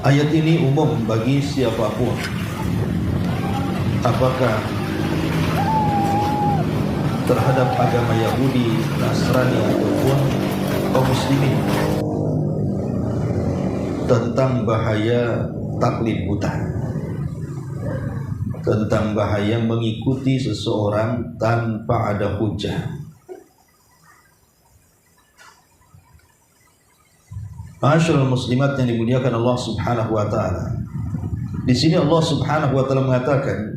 Ayat ini umum bagi siapapun, apakah terhadap agama Yahudi, Nasrani ataupun kaum muslimin, tentang bahaya taklid buta, tentang bahaya mengikuti seseorang tanpa ada hujah. Ma'asyiral muslimat yang dimuliakan Allah Subhanahu wa taala. Di sini Allah Subhanahu wa taala mengatakan,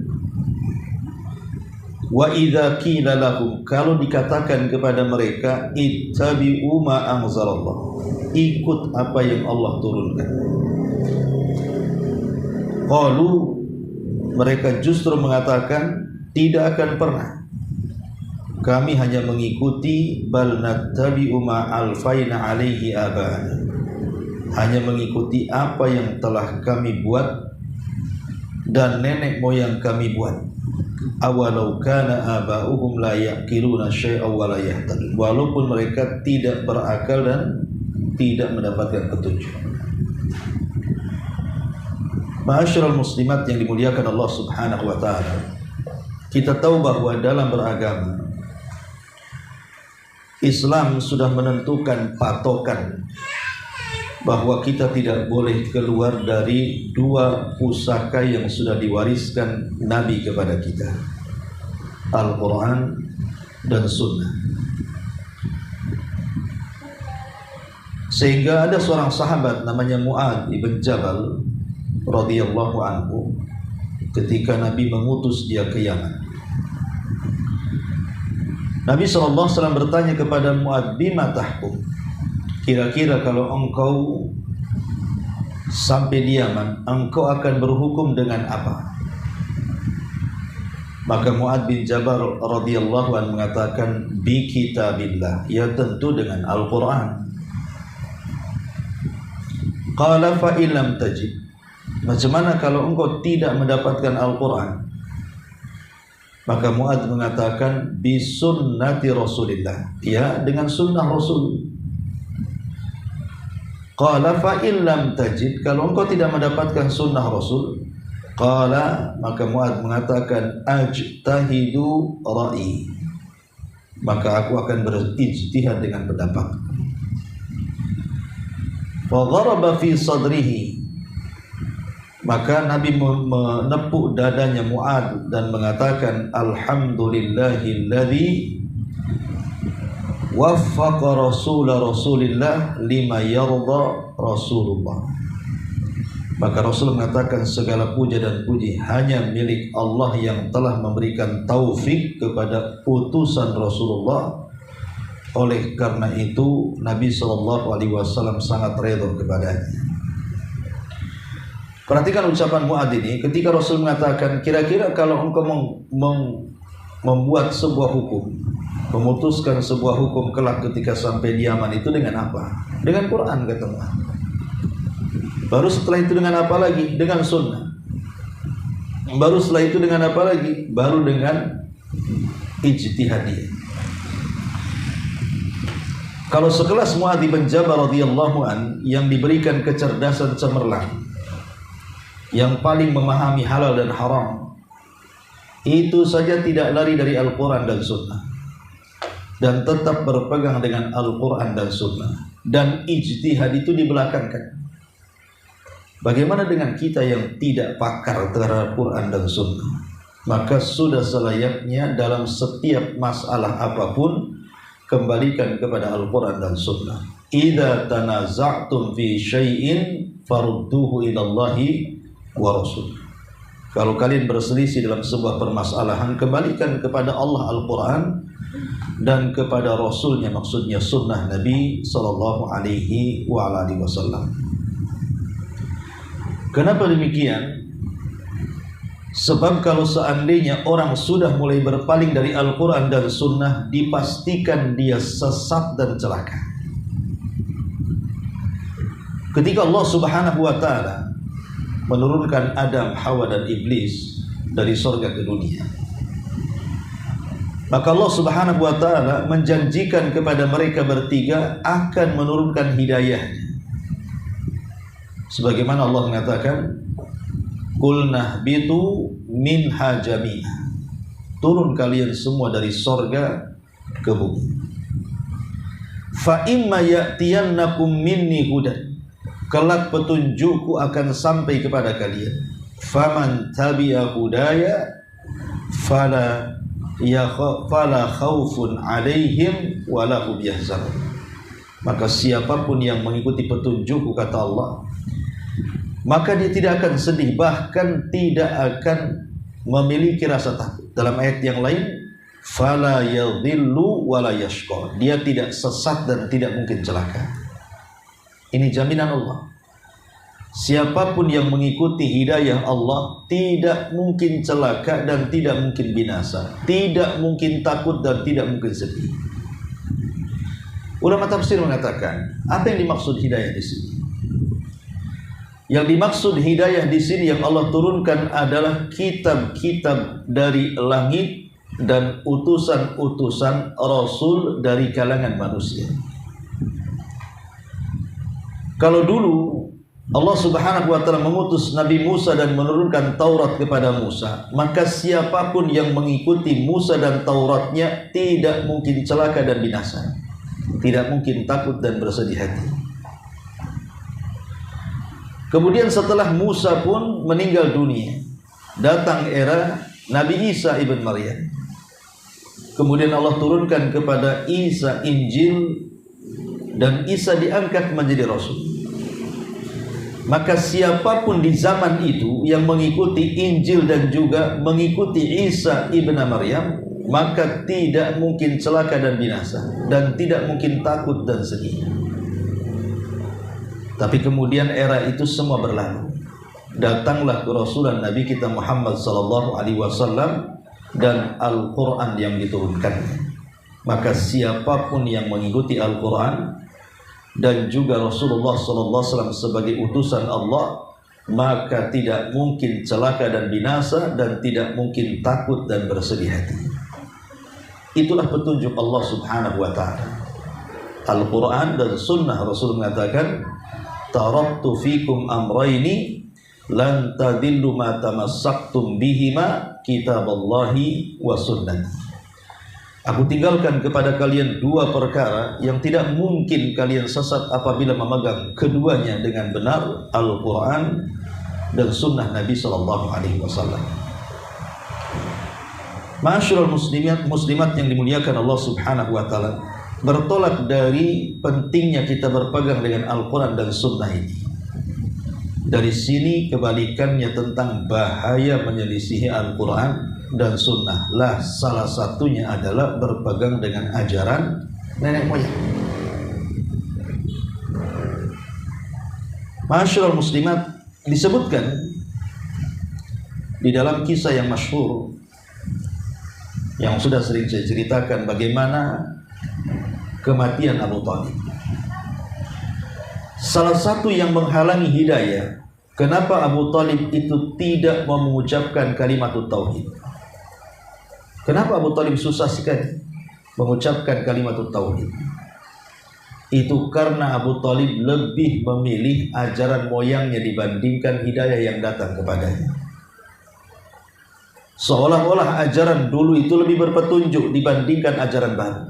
wa idza qila lahum, kalau dikatakan kepada mereka, ittabi'u ma anzalallah, ikut apa yang Allah turunkan. Qalu, mereka justru mengatakan, tidak akan pernah, kami hanya mengikuti, bal nattabi'u ma alfaina alaihi abana, hanya mengikuti apa yang telah kami buat dan nenek moyang kami buat. Awalau kana aba'uhum la yaqiluna syai'aw wa la yahtadun, walaupun mereka tidak berakal dan tidak mendapatkan petunjuk. Ma'asyiral muslimat yang dimuliakan Allah Subhanahu wa taala, kita tahu bahwa dalam beragama Islam sudah menentukan patokan bahwa kita tidak boleh keluar dari dua pusaka yang sudah diwariskan Nabi kepada kita, Al-Quran dan Sunnah. Sehingga ada seorang sahabat namanya Mu'adz ibn Jabal radhiyallahu anhu, ketika Nabi mengutus dia ke Yaman, Nabi SAW bertanya kepada Mu'adz, bima tahkum, kira-kira kalau engkau sampai di Yaman, engkau akan berhukum dengan apa? Maka Mu'adz bin Jabal radhiyallahu anhu mengatakan, bi kitabillah, ya tentu dengan Al-Quran. Qala fa illam tajid, macam mana kalau engkau tidak mendapatkan Al-Quran? Maka Mu'adz mengatakan, bi sunnati Rasulillah, ya dengan sunnah Rasul. Qala fa illam tajid, kalau engkau tidak mendapatkan sunnah Rasul, qala, maka Mu'adz mengatakan, ajtahidu ra'i, maka aku akan berijtihad dengan pendapat. Fa dharaba fi sadrihi, maka Nabi menepuk dadanya Mu'adz dan mengatakan, alhamdulillahilladzi waffaqa Rasulillah lima yarda Rasulullah. Maka Rasul mengatakan, segala puja dan puji hanya milik Allah yang telah memberikan taufik kepada utusan Rasulullah. Oleh karena itu Nabi SAW sangat redha kepadanya. Perhatikan ucapan Mu'adz ini ketika Rasul mengatakan, kira-kira kalau engkau membuat sebuah hukum, memutuskan sebuah hukum kelak ketika sampai di Yaman, itu dengan apa? Dengan Quran, kata Mu'adz. Baru setelah itu dengan apa lagi? Dengan sunnah. Baru setelah itu dengan apa lagi? Baru dengan ijtihadiyah. Kalau sekelas Mu'adz bin Jabal radhiyallahu an yang diberikan kecerdasan cemerlang, yang paling memahami halal dan haram, itu saja tidak lari dari Al-Quran dan Sunnah, dan tetap berpegang dengan Al-Quran dan Sunnah, dan ijtihad itu dibelakangkan. Bagaimana dengan kita yang tidak pakar terhadap Quran dan Sunnah? Maka sudah selayaknya dalam setiap masalah apapun, kembalikan kepada Al-Quran dan Sunnah. Idza tanaza'tum fi syai'in farudduhu ilallahi wa rasul. Kalau kalian berselisih dalam sebuah permasalahan, kembalikan kepada Allah Al-Quran dan kepada Rasulnya, maksudnya sunnah Nabi Sallallahu Alaihi Wasallam. Kenapa demikian? Sebab kalau seandainya orang sudah mulai berpaling dari Al-Quran dan Sunnah, dipastikan dia sesat dan celaka. Ketika Allah Subhanahu wa ta'ala menurunkan Adam, Hawa dan Iblis dari surga ke dunia, maka Allah Subhanahu wa ta'ala menjanjikan kepada mereka bertiga akan menurunkan hidayahnya. Sebagaimana Allah mengatakan, "Qul nahbitu minha jami'a." Turun kalian semua dari sorga ke bumi. Fa imma ya'tiyannakum minni hudan. Kelak petunjukku akan sampai kepada kalian. Faman tabi'a hudaya fala khaufun 'alaihim wala hum yahzanun. Maka siapapun yang mengikuti petunjukku, kata Allah, maka dia tidak akan sedih, bahkan tidak akan memiliki rasa takut. Dalam ayat yang lain, fala yadhillu wala yashqa. Dia tidak sesat dan tidak mungkin celaka. Ini jaminan Allah. Siapapun yang mengikuti hidayah Allah tidak mungkin celaka dan tidak mungkin binasa, tidak mungkin takut dan tidak mungkin sedih. Ulama tafsir mengatakan, apa yang dimaksud hidayah di sini? Yang dimaksud hidayah di sini yang Allah turunkan adalah kitab-kitab dari langit dan utusan-utusan Rasul dari kalangan manusia. Kalau dulu Allah Subhanahu wa ta'ala mengutus Nabi Musa dan menurunkan Taurat kepada Musa, maka siapapun yang mengikuti Musa dan Tauratnya tidak mungkin celaka dan binasa, tidak mungkin takut dan bersedih hati. Kemudian setelah Musa pun meninggal dunia, datang era Nabi Isa ibn Maryam. Kemudian Allah turunkan kepada Isa Injil dan Isa diangkat menjadi Rasul. Maka siapapun di zaman itu yang mengikuti Injil dan juga mengikuti Isa ibn Maryam, maka tidak mungkin celaka dan binasa, dan tidak mungkin takut dan sedih. Tapi kemudian era itu semua berlalu. Datanglah kerasulan Nabi kita Muhammad sallallahu alaihi wasallam dan Al-Qur'an yang diturunkannya. Maka siapapun yang mengikuti Al-Qur'an dan juga Rasulullah sallallahu alaihi wasallam sebagai utusan Allah, maka tidak mungkin celaka dan binasa dan tidak mungkin takut dan bersedih hati. Itulah petunjuk Allah Subhanahu wa ta'ala. Al-Qur'an dan sunnah Rasul mengatakan, taraktu fikum amraini lan tadillu ma tamassaktum bihima kitaballahi wa sunnati. Aku tinggalkan kepada kalian dua perkara yang tidak mungkin kalian sesat apabila memegang keduanya dengan benar, Al-Quran dan sunnah Nabi sallallahu alaihi wasallam. Ma'asyiral muslimat yang dimuliakan Allah Subhanahu wa ta'ala, bertolak dari pentingnya kita berpegang dengan Al-Quran dan Sunnah ini. Dari sini kebalikannya tentang bahaya menyelisihi Al-Quran dan Sunnah. Lah salah satunya adalah berpegang dengan ajaran nenek moyang. Ma'asyiral muslimat, disebutkan di dalam kisah yang masyhur yang sudah sering saya ceritakan bagaimana kematian Abu Thalib. Salah satu yang menghalangi hidayah, kenapa Abu Thalib itu tidak mengucapkan kalimat tauhid? Kenapa Abu Thalib susah sekali mengucapkan kalimat tauhid? Itu karena Abu Thalib lebih memilih ajaran moyangnya dibandingkan hidayah yang datang kepadanya. Seolah-olah ajaran dulu itu lebih berpetunjuk dibandingkan ajaran baru.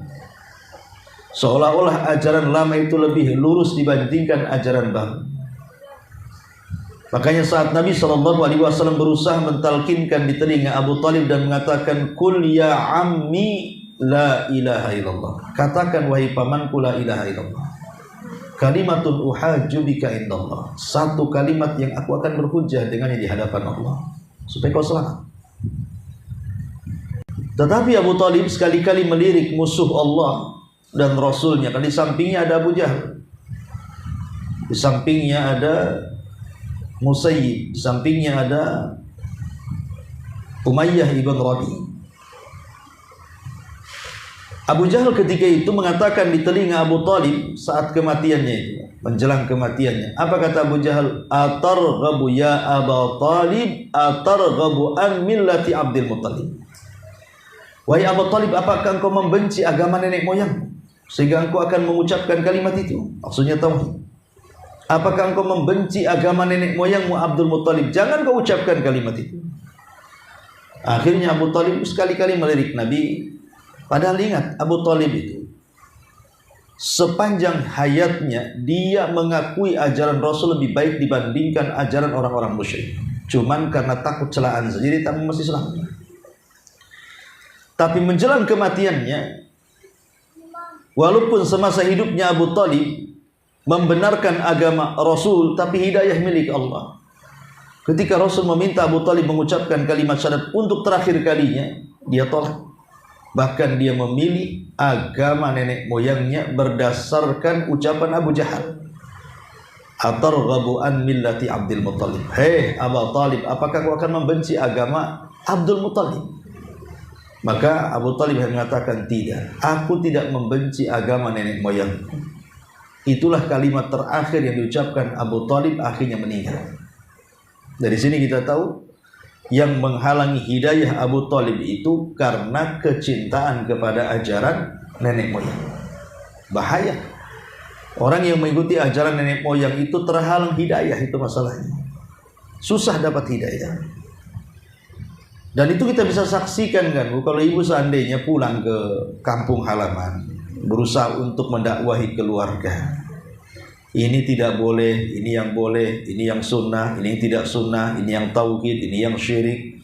Seolah-olah ajaran lama itu lebih lurus dibandingkan ajaran baru. Makanya saat Nabi SAW berusaha mentalkinkan di telinga Abu Thalib dan mengatakan, Kul ya ammi la ilaha illallah. Katakan wahai pamanku la ilaha illallah. Kalimatun uhajju bika indallah. Satu kalimat yang aku akan berhujjah dengannya di hadapan Allah, supaya kau selamat. Tetapi Abu Thalib sekali-kali melirik musuh Allah dan Rasulnya. Kan di sampingnya ada Abu Jahal, di sampingnya ada Musayyib, di sampingnya ada Umayyah ibn Rabi. Abu Jahal ketika itu mengatakan di telinga Abu Thalib saat kematiannya itu, menjelang kematiannya, apa kata Abu Jahal? Atarghabu ya Abu Thalib, atarghabu an millati Abdul Muttalib. Wahai Abu Thalib, apakah engkau membenci agama nenek moyang sehingga engkau akan mengucapkan kalimat itu? Maksudnya tauhid. Apakah engkau membenci agama nenek moyangmu Abdul Muttalib? Jangan kau ucapkan kalimat itu. Akhirnya Abu Talib sekali-kali melirik Nabi. Padahal ingat, Abu Talib itu sepanjang hayatnya dia mengakui ajaran Rasul lebih baik dibandingkan ajaran orang-orang musyrik. Cuman karena takut celaan saja dia tak mau masuk Islam. Tapi menjelang kematiannya, walaupun semasa hidupnya Abu Talib membenarkan agama Rasul, tapi hidayah milik Allah. Ketika Rasul meminta Abu Talib mengucapkan kalimat syahadat untuk terakhir kalinya, dia tolak. Bahkan dia memilih agama nenek moyangnya berdasarkan ucapan Abu Jahal. Atarghabu an millati Abdul Muttalib. Hei Abu Talib, apakah kau akan membenci agama Abdul Muttalib? Maka Abu Talib mengatakan, tidak, aku tidak membenci agama nenek moyangku. Itulah kalimat terakhir yang diucapkan Abu Talib, akhirnya meninggal. Dari sini kita tahu yang menghalangi hidayah Abu Talib itu karena kecintaan kepada ajaran nenek moyang. Bahaya. Orang yang mengikuti ajaran nenek moyang itu terhalang hidayah, itu masalahnya. Susah dapat hidayah. Dan itu kita bisa saksikan kan, kalau ibu seandainya pulang ke kampung halaman, berusaha untuk mendakwahi keluarga. Ini tidak boleh, ini yang boleh, ini yang sunnah, ini yang tidak sunnah, ini yang tauhid, ini yang syirik.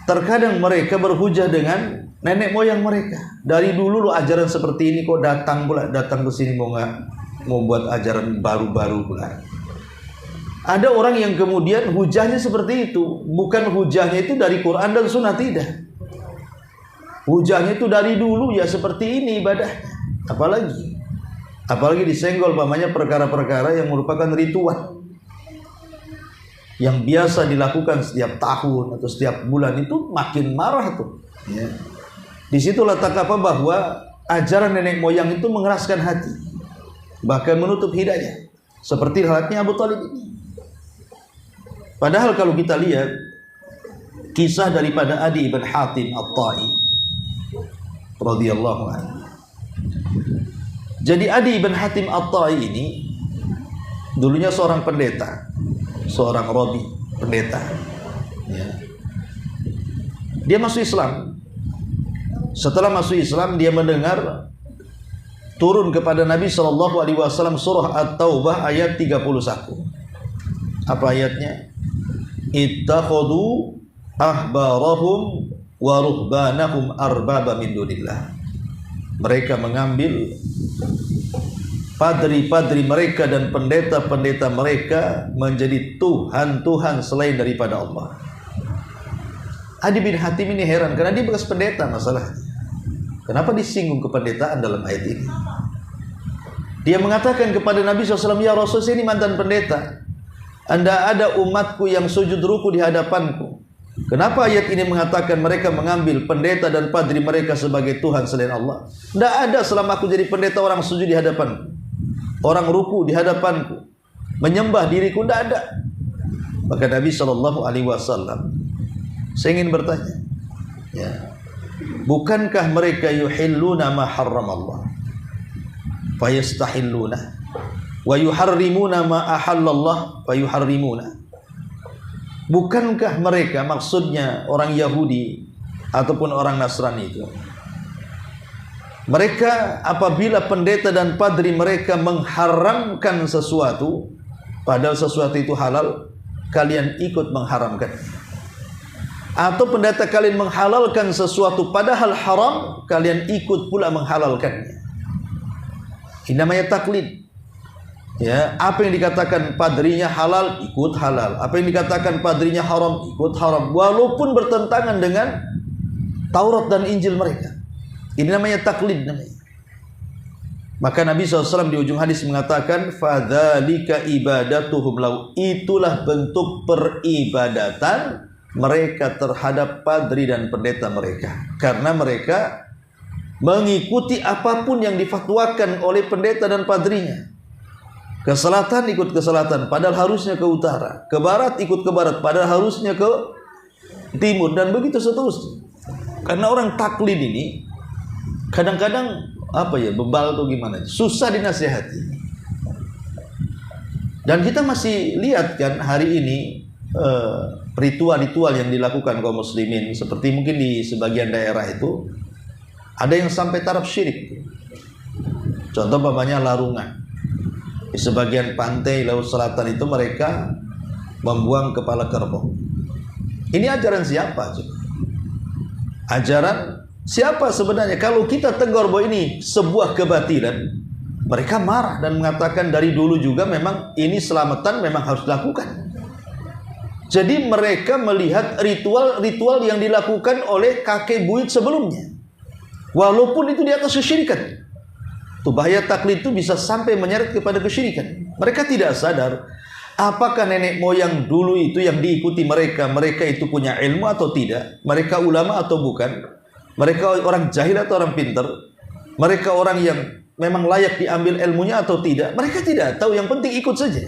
Terkadang mereka berhujah dengan nenek moyang mereka. Dari dulu lo ajaran seperti ini, kok datang ke sini mau buat ajaran baru-baru pula. Ada orang yang kemudian hujahnya seperti itu. Bukan hujahnya itu dari Quran dan sunnah, tidak. Hujahnya itu dari dulu ya seperti ini ibadahnya. Apalagi disenggol pamannya perkara-perkara yang merupakan ritual yang biasa dilakukan setiap tahun atau setiap bulan, itu makin marah tuh ya. Disitulah tak apa bahwa ajaran nenek moyang itu mengeraskan hati, bahkan menutup hidayah, seperti halnya Abu Talib ini. Padahal kalau kita lihat kisah daripada Adi ibn Hatim At-Tai radhiyallahu anhu. Jadi Adi ibn Hatim At-Tai ini dulunya seorang pendeta, seorang rabi, pendeta. Ya. Dia masuk Islam. Setelah masuk Islam, dia mendengar turun kepada Nabi SAW surah At-Taubah ayat 31. Apa ayatnya? Ittakhadhu ahbarahum wa ruhbanahum arbaba min dunillah. Mereka mengambil padri-padri mereka dan pendeta-pendeta mereka menjadi Tuhan-Tuhan selain daripada Allah. Adi bin Hatim ini heran karena dia bekas pendeta masalahnya. Kenapa disinggung kependetaan dalam ayat ini? Dia mengatakan kepada Nabi SAW, ya Rasul, saya ini mantan pendeta. Anda ada umatku yang sujud ruku di hadapanku. Kenapa ayat ini mengatakan mereka mengambil pendeta dan padri mereka sebagai Tuhan selain Allah? Tidak ada selama aku jadi pendeta orang sujud di hadapanku, orang ruku di hadapanku, menyembah diriku, tidak ada. Maka Nabi SAW, saya ingin bertanya, ya, bukankah mereka yuhilluna ma harram Allah fayastahilluna wa yuharrimuna ma ahallallah fayuharrimuna? Bukankah mereka, maksudnya orang Yahudi ataupun orang Nasrani itu, mereka apabila pendeta dan padri mereka mengharamkan sesuatu, padahal sesuatu itu halal, kalian ikut mengharamkan. Atau pendeta kalian menghalalkan sesuatu padahal haram, kalian ikut pula menghalalkannya. Ini namanya taklid. Ya, apa yang dikatakan padrinya halal, ikut halal. Apa yang dikatakan padrinya haram, ikut haram, walaupun bertentangan dengan Taurat dan Injil mereka. Ini namanya taklid namanya. Maka Nabi SAW di ujung hadis mengatakan, fadzalika ibadatuhum lau, itulah bentuk peribadatan mereka terhadap padri dan pendeta mereka, karena mereka mengikuti apapun yang difatwakan oleh pendeta dan padrinya. Ke selatan ikut ke selatan, padahal harusnya ke utara. Ke barat ikut ke barat, padahal harusnya ke timur, dan begitu seterusnya. Karena orang taklid ini kadang-kadang apa ya, bebal tuh gimana, susah dinasihati. Dan kita masih lihat kan hari ini ritual-ritual yang dilakukan kaum muslimin, seperti mungkin di sebagian daerah itu ada yang sampai taraf syirik. Contoh umpamanya larungan. Di sebagian pantai laut selatan itu mereka membuang kepala kerbau. Ini ajaran siapa? Ajaran siapa sebenarnya? Kalau kita tegur bahwa ini sebuah kebatilan, mereka marah dan mengatakan dari dulu juga memang ini selamatan memang harus dilakukan. Jadi mereka melihat ritual-ritual yang dilakukan oleh kakek buyut sebelumnya, walaupun itu di atas kesyirikan. Tuh bahaya taklid itu bisa sampai menyeret kepada kesyirikan. Mereka tidak sadar apakah nenek moyang dulu itu yang diikuti mereka itu punya ilmu atau tidak, mereka ulama atau bukan, mereka orang jahil atau orang pintar, mereka orang yang memang layak diambil ilmunya atau tidak. Mereka tidak tahu, yang penting ikut saja.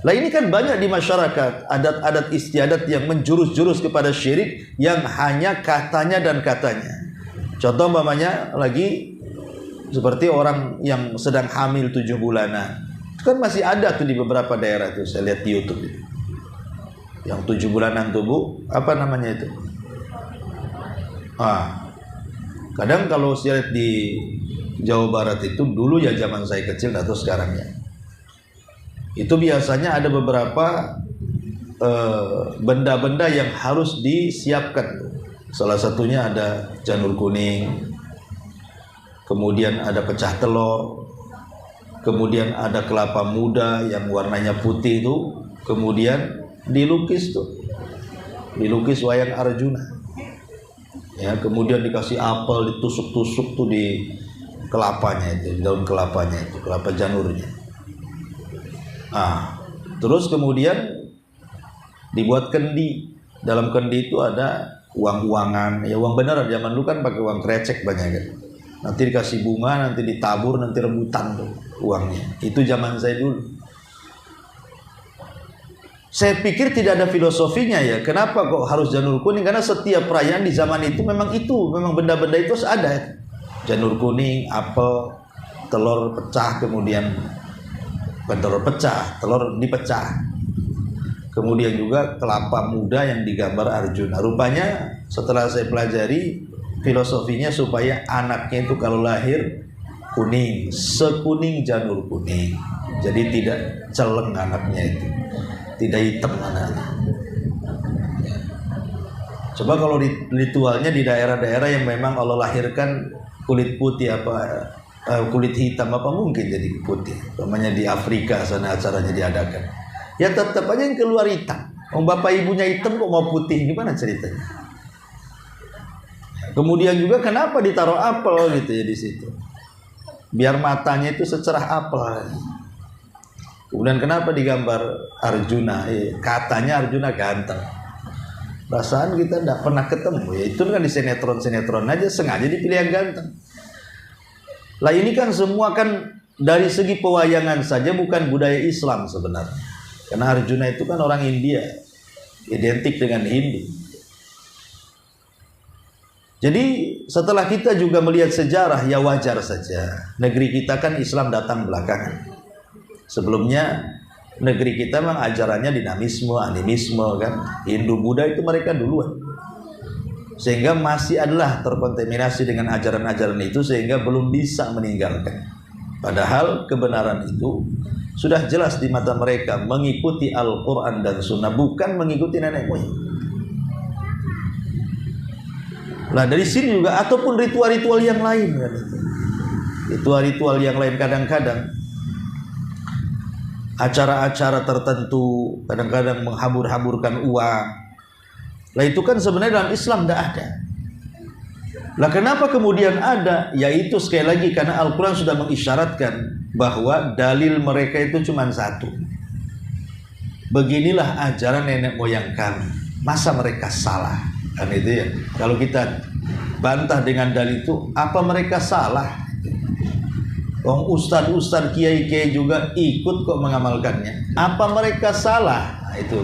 Lah ini kan banyak di masyarakat adat-adat istiadat yang menjurus-jurus kepada syirik yang hanya katanya dan katanya. Contoh umpamanya lagi seperti orang yang sedang hamil 7 bulanan. Itu kan masih ada tuh di beberapa daerah tuh, saya lihat di YouTube itu. Yang 7 bulanan tuh Bu, apa namanya itu? Kadang kalau saya lihat di Jawa Barat itu dulu ya zaman saya kecil atau sekarang ya. Itu biasanya ada beberapa benda-benda yang harus disiapkan. Salah satunya ada janur kuning, kemudian ada pecah telur, kemudian ada kelapa muda yang warnanya putih itu, kemudian dilukis wayang Arjuna. Ya, kemudian dikasih apel, ditusuk-tusuk tuh di kelapanya itu, daun kelapanya itu, kelapa janurnya. Terus kemudian dibuat kendi. Dalam kendi itu ada uang-uangan, ya uang beneran. Zaman dulu kan pakai uang krecek banyak kan. Nanti dikasih bunga, nanti ditabur, nanti rebutan tuh uangnya. Itu zaman saya dulu. Saya pikir tidak ada filosofinya ya. Kenapa kok harus janur kuning? Karena setiap perayaan di zaman itu memang benda-benda itu ada. Janur kuning, apel, telur pecah, kemudian telur pecah, telur dipecah. Kemudian juga kelapa muda yang digambar Arjuna. Rupanya setelah saya pelajari filosofinya supaya anaknya itu kalau lahir kuning, sekuning janur kuning. Jadi tidak celeng anaknya itu, tidak hitam anaknya. Coba kalau ritualnya di daerah-daerah yang memang Allah lahirkan kulit putih kulit hitam apa mungkin jadi putih. Namanya di Afrika sana acaranya diadakan. Ya tetap aja yang keluar hitam. Bapak ibunya hitam kok mau putih, gimana ceritanya? Kemudian juga kenapa ditaruh apel gitu ya di situ? Biar matanya itu secerah apel. Kemudian kenapa digambar Arjuna? Katanya Arjuna ganteng. Perasaan kita tidak pernah ketemu. Ya itu kan di sinetron-sinetron aja sengaja dipilih yang ganteng. Lah ini kan semua kan dari segi pewayangan saja bukan budaya Islam sebenarnya. Karena Arjuna itu kan orang India, identik dengan Hindu. Jadi setelah kita juga melihat sejarah, ya wajar saja. Negeri kita kan Islam datang belakangan. Sebelumnya negeri kita memang ajarannya dinamisme, animisme kan. Hindu Buddha itu mereka duluan. Sehingga masih adalah terkontaminasi dengan ajaran-ajaran itu sehingga belum bisa meninggalkan. Padahal kebenaran itu sudah jelas di mata mereka, mengikuti Al-Quran dan Sunnah, bukan mengikuti nenek moyang. Nah dari sini juga, ataupun ritual-ritual yang lain kan, ritual-ritual yang lain kadang-kadang acara-acara tertentu kadang-kadang menghambur-hamburkan uang. Lah itu kan sebenarnya dalam Islam tidak ada. Lah kenapa kemudian ada? Yaitu sekali lagi karena Al-Quran sudah mengisyaratkan bahwa dalil mereka itu cuma satu. Beginilah ajaran nenek moyang kami. Masa mereka salah? Kan itu ya. Kalau kita bantah dengan dalil itu, apa mereka salah? Ustadz kiai-kiai juga ikut kok mengamalkannya. Apa mereka salah? Nah, itu.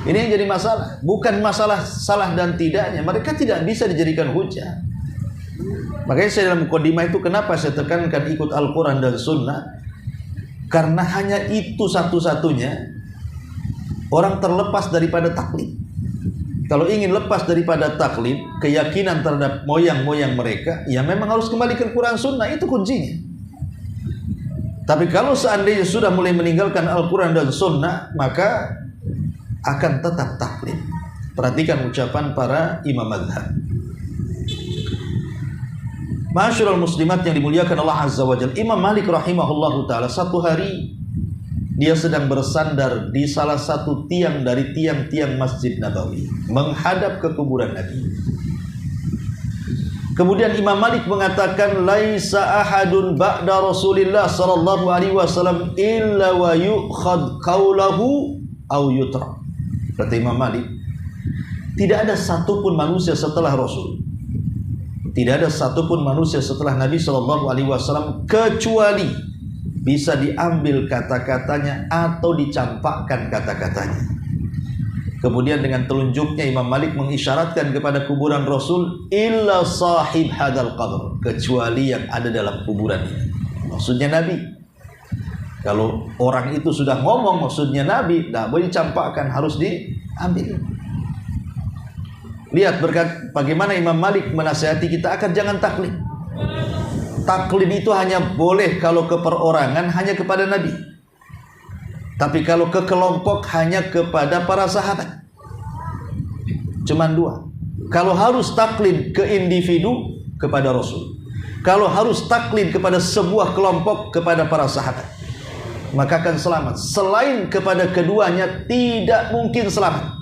Ini yang jadi masalah, bukan masalah salah dan tidaknya. Mereka tidak bisa dijadikan hujah. Makanya saya dalam mukadimah itu kenapa saya tekankan ikut Al-Quran dan Sunnah? Karena hanya itu satu-satunya orang terlepas daripada taklid. Kalau ingin lepas daripada taklid, keyakinan terhadap moyang-moyang mereka, ya memang harus kembali ke Quran Sunnah, itu kuncinya. Tapi kalau seandainya sudah mulai meninggalkan Al-Quran dan Sunnah, maka akan tetap taklid. Perhatikan ucapan para imam mazhab. Ma'asyiral muslimat yang dimuliakan Allah Azza wa Jalla, Imam Malik rahimahullahu ta'ala, satu hari dia sedang bersandar di salah satu tiang dari tiang-tiang Masjid Nabawi, menghadap ke kuburan Nabi. Kemudian Imam Malik mengatakan, laisa ahadun ba'da Rasulillah sallallahu alaihi wasallam illa wa yu'khad qawlahu aw yutra. Kata Imam Malik, tidak ada satupun manusia setelah Rasul, tidak ada satupun manusia setelah Nabi sallallahu alaihi wasallam kecuali bisa diambil kata-katanya atau dicampakkan kata-katanya. Kemudian dengan telunjuknya Imam Malik mengisyaratkan kepada kuburan Rasul, illa sahib hadal qabr, kecuali yang ada dalam kuburan ini. Maksudnya Nabi. Kalau orang itu sudah ngomong maksudnya Nabi, tidak boleh dicampakkan, harus diambil. Lihat bagaimana Imam Malik menasihati kita akan jangan taklid. Taklid itu hanya boleh kalau ke perorangan hanya kepada Nabi. Tapi kalau ke kelompok hanya kepada para sahabat. Cuman dua. Kalau harus taklid ke individu, kepada Rasul. Kalau harus taklid kepada sebuah kelompok, kepada para sahabat, maka akan selamat. Selain kepada keduanya tidak mungkin selamat.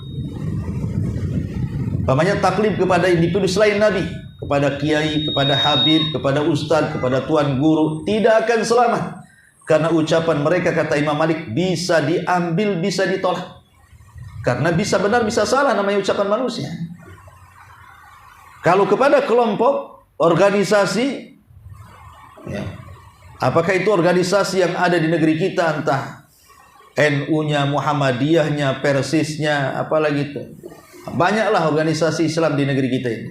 Pamannya taklid kepada individu selain Nabi, kepada kiai, kepada habib, kepada ustadz, kepada tuan guru, tidak akan selamat. Karena ucapan mereka, kata Imam Malik, bisa diambil, bisa ditolak. Karena bisa benar, bisa salah, namanya ucapan manusia. Kalau kepada kelompok, organisasi, ya, apakah itu organisasi yang ada di negeri kita, entah NU-nya, Muhammadiyahnya, Persisnya, apalagi itu. Banyaklah organisasi Islam di negeri kita ini.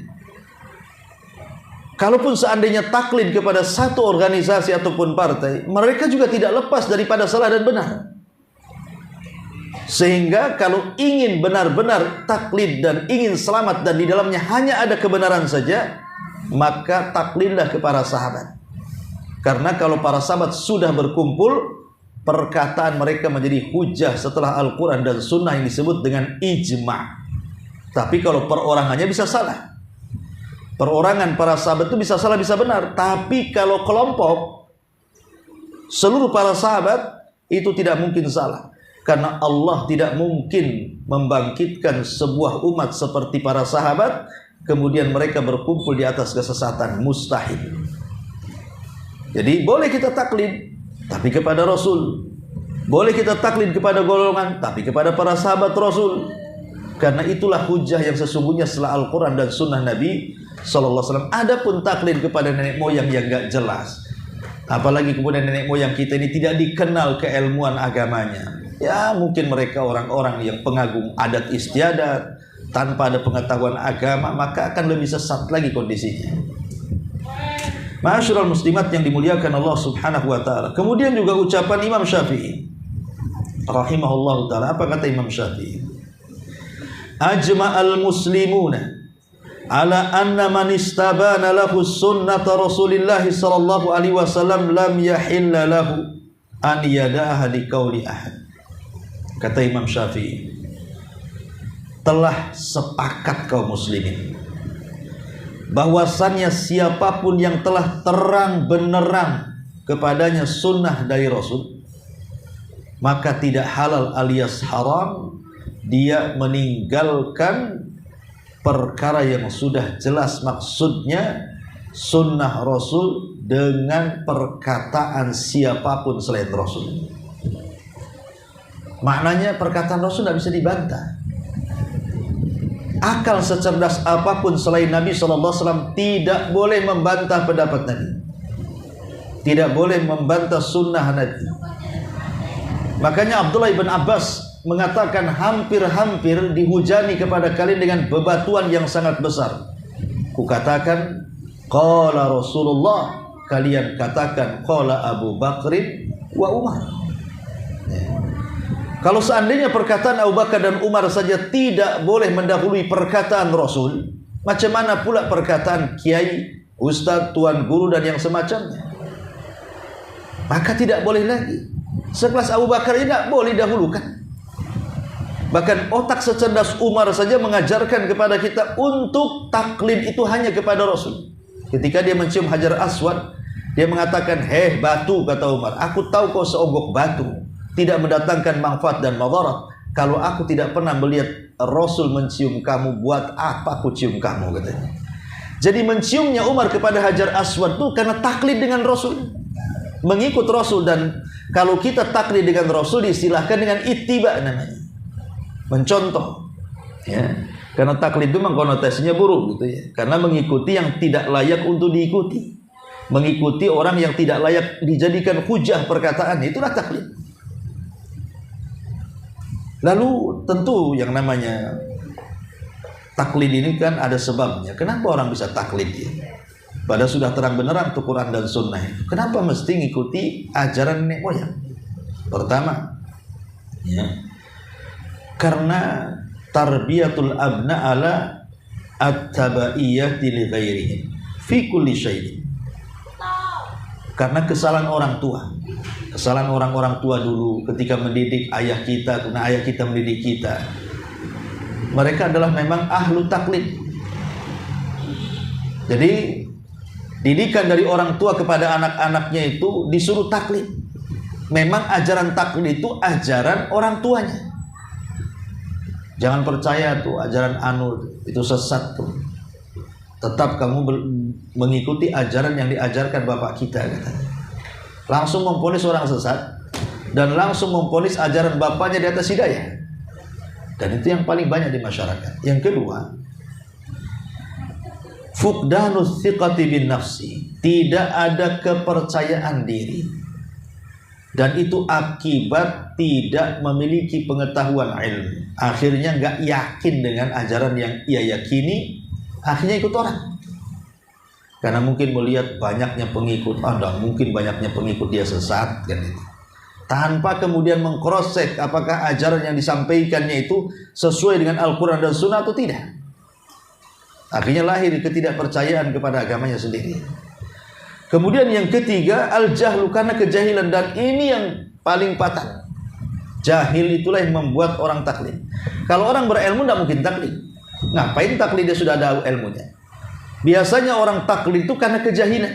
Kalaupun seandainya taklid kepada satu organisasi ataupun partai, mereka juga tidak lepas daripada salah dan benar. Sehingga kalau ingin benar-benar taklid dan ingin selamat dan di dalamnya hanya ada kebenaran saja, maka taklidlah kepada sahabat. Karena kalau para sahabat sudah berkumpul, perkataan mereka menjadi hujah setelah Al-Quran dan Sunnah yang disebut dengan ijma'. Tapi kalau perorangannya bisa salah. Perorangan para sahabat itu bisa salah, bisa benar. Tapi kalau kelompok, seluruh para sahabat itu tidak mungkin salah. Karena Allah tidak mungkin membangkitkan sebuah umat seperti para sahabat, kemudian mereka berkumpul di atas kesesatan. Mustahil. Jadi boleh kita taklid, tapi kepada Rasul. Boleh kita taklid kepada golongan, tapi kepada para sahabat Rasul. Karena itulah hujah yang sesungguhnya setelah Al-Quran dan Sunnah Nabi Sallallahu Alaihi Wasallam. Adapun taklid kepada nenek moyang yang gak jelas, apalagi kemudian nenek moyang kita ini tidak dikenal keilmuan agamanya, ya mungkin mereka orang-orang yang pengagum adat istiadat tanpa ada pengetahuan agama, maka akan lebih sesat lagi kondisinya. Ma'asyiral muslimat yang dimuliakan Allah Subhanahu wa taala. Kemudian juga ucapan Imam Syafi'i rahimahullahu taala. Apa kata Imam Syafi'i? Ajma'al muslimuna ala anna man istabana lahu sunnata Rasulillah sallallahu alaihi wasallam lam yahilla lahu an yada'aha liqauli ahad. Kata Imam Syafi'i, telah sepakat kaum muslimin bahwasannya siapapun yang telah terang benerang kepadanya sunnah dari Rasul, maka tidak halal alias haram dia meninggalkan perkara yang sudah jelas maksudnya sunnah Rasul dengan perkataan siapapun selain Rasul. Maknanya perkataan Rasul tidak bisa dibantah. Akal secerdas apapun selain Nabi SAW tidak boleh membantah pendapat Nabi, tidak boleh membantah sunnah Nabi. Makanya Abdullah ibn Abbas mengatakan, hampir-hampir dihujani kepada kalian dengan bebatuan yang sangat besar. Kukatakan qala Rasulullah, kalian katakan qala Abu Bakrin wa Umar. Kalau seandainya perkataan Abu Bakar dan Umar saja tidak boleh mendahului perkataan Rasul, macam mana pula perkataan kiai, ustaz, tuan guru dan yang semacamnya? Maka tidak boleh lagi. Sekelas Abu Bakar ini tidak boleh dahulukan. Bahkan otak secerdas Umar saja mengajarkan kepada kita untuk taklid itu hanya kepada Rasul. Ketika dia mencium Hajar Aswad, dia mengatakan, "Heh batu," kata Umar, "aku tahu kau seonggok batu, tidak mendatangkan manfaat dan madarat. Kalau aku tidak pernah melihat Rasul mencium kamu, buat apa aku cium kamu?" katanya. Jadi menciumnya Umar kepada Hajar Aswad itu karena taklid dengan Rasul, mengikut Rasul. Dan kalau kita taklid dengan Rasul diistilahkan dengan ittiba namanya, mencontoh, ya. Karena taklid itu memang konotasinya buruk gitu ya, karena mengikuti yang tidak layak untuk diikuti, mengikuti orang yang tidak layak dijadikan hujah perkataan, itulah taklid. Lalu tentu yang namanya taklid ini kan ada sebabnya. Kenapa orang bisa taklid ya? Padahal sudah terang benerang itu Quran dan Sunnah. Kenapa mesti ngikuti ajaran nenek moyang? Pertama, ya, karena tarbiyatul abna ala at-tabaiyati li ghairihim fi kulli syai'in. Karena kesalahan orang tua, kesalahan orang-orang tua dulu ketika mendidik ayah kita, karena ayah kita mendidik kita, mereka adalah memang ahlu taklid. Jadi didikan dari orang tua kepada anak-anaknya itu disuruh taklid. Memang ajaran taklid itu ajaran orang tuanya. Jangan percaya tuh ajaran itu sesat tuh. Tetap kamu mengikuti ajaran yang diajarkan bapak kita, katanya. Langsung memvonis orang sesat dan langsung memvonis ajaran bapaknya di atas hidayah. Dan itu yang paling banyak di masyarakat. Yang kedua, fuqdanus thiqati bin nafsi, tidak ada kepercayaan diri. Dan itu akibat tidak memiliki pengetahuan ilmu. Akhirnya nggak yakin dengan ajaran yang ia yakini, akhirnya ikut orang. Karena mungkin melihat banyaknya pengikut, mungkin banyaknya pengikut dia sesat kan itu. Tanpa kemudian mengcross-check apakah ajaran yang disampaikannya itu sesuai dengan Al-Quran dan Sunnah atau tidak. Akhirnya lahir ketidakpercayaan kepada agamanya sendiri. Kemudian yang ketiga, al-jahlu, karena kejahilan, dan ini yang paling fatal. Jahil itulah yang membuat orang taklid. Kalau orang berilmu tidak mungkin taklid. Ngapain taklid, dia sudah ada ilmunya. Biasanya orang taklid itu karena kejahilan.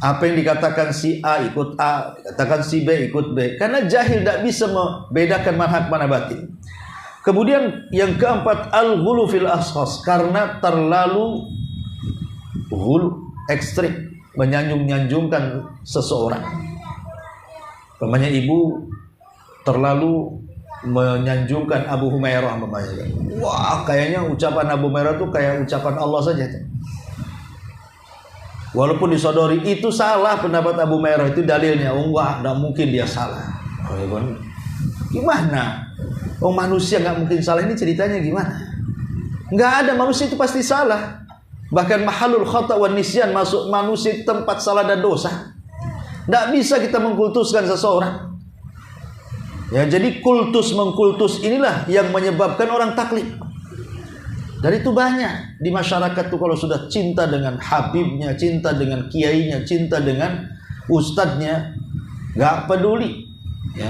Apa yang dikatakan si A ikut A, dikatakan si B ikut B, karena jahil tidak bisa membedakan mana hak mana batil. Kemudian yang keempat, al-ghulu fil ashas, karena terlalu ghulu, ekstrim, menyanjung-nyanjungkan seseorang. Namanya ibu terlalu menyanjungkan Abu Humairah, wah kayaknya ucapan Abu Humairah itu kayak ucapan Allah saja. Walaupun disodori itu salah pendapat Abu Humairah, itu dalilnya, enggak mungkin dia salah. Gimana? Manusia nggak mungkin salah, ini ceritanya gimana? Nggak ada, manusia itu pasti salah. Bahkan mahalul khata' wan nisyan, masuk manusia tempat salah dan dosa. Tidak bisa kita mengkultuskan seseorang. Ya, jadi kultus mengkultus inilah yang menyebabkan orang taklid. Dan itu banyak di masyarakat tuh, kalau sudah cinta dengan habibnya, cinta dengan kiainya, cinta dengan ustadznya, nggak peduli. Ya,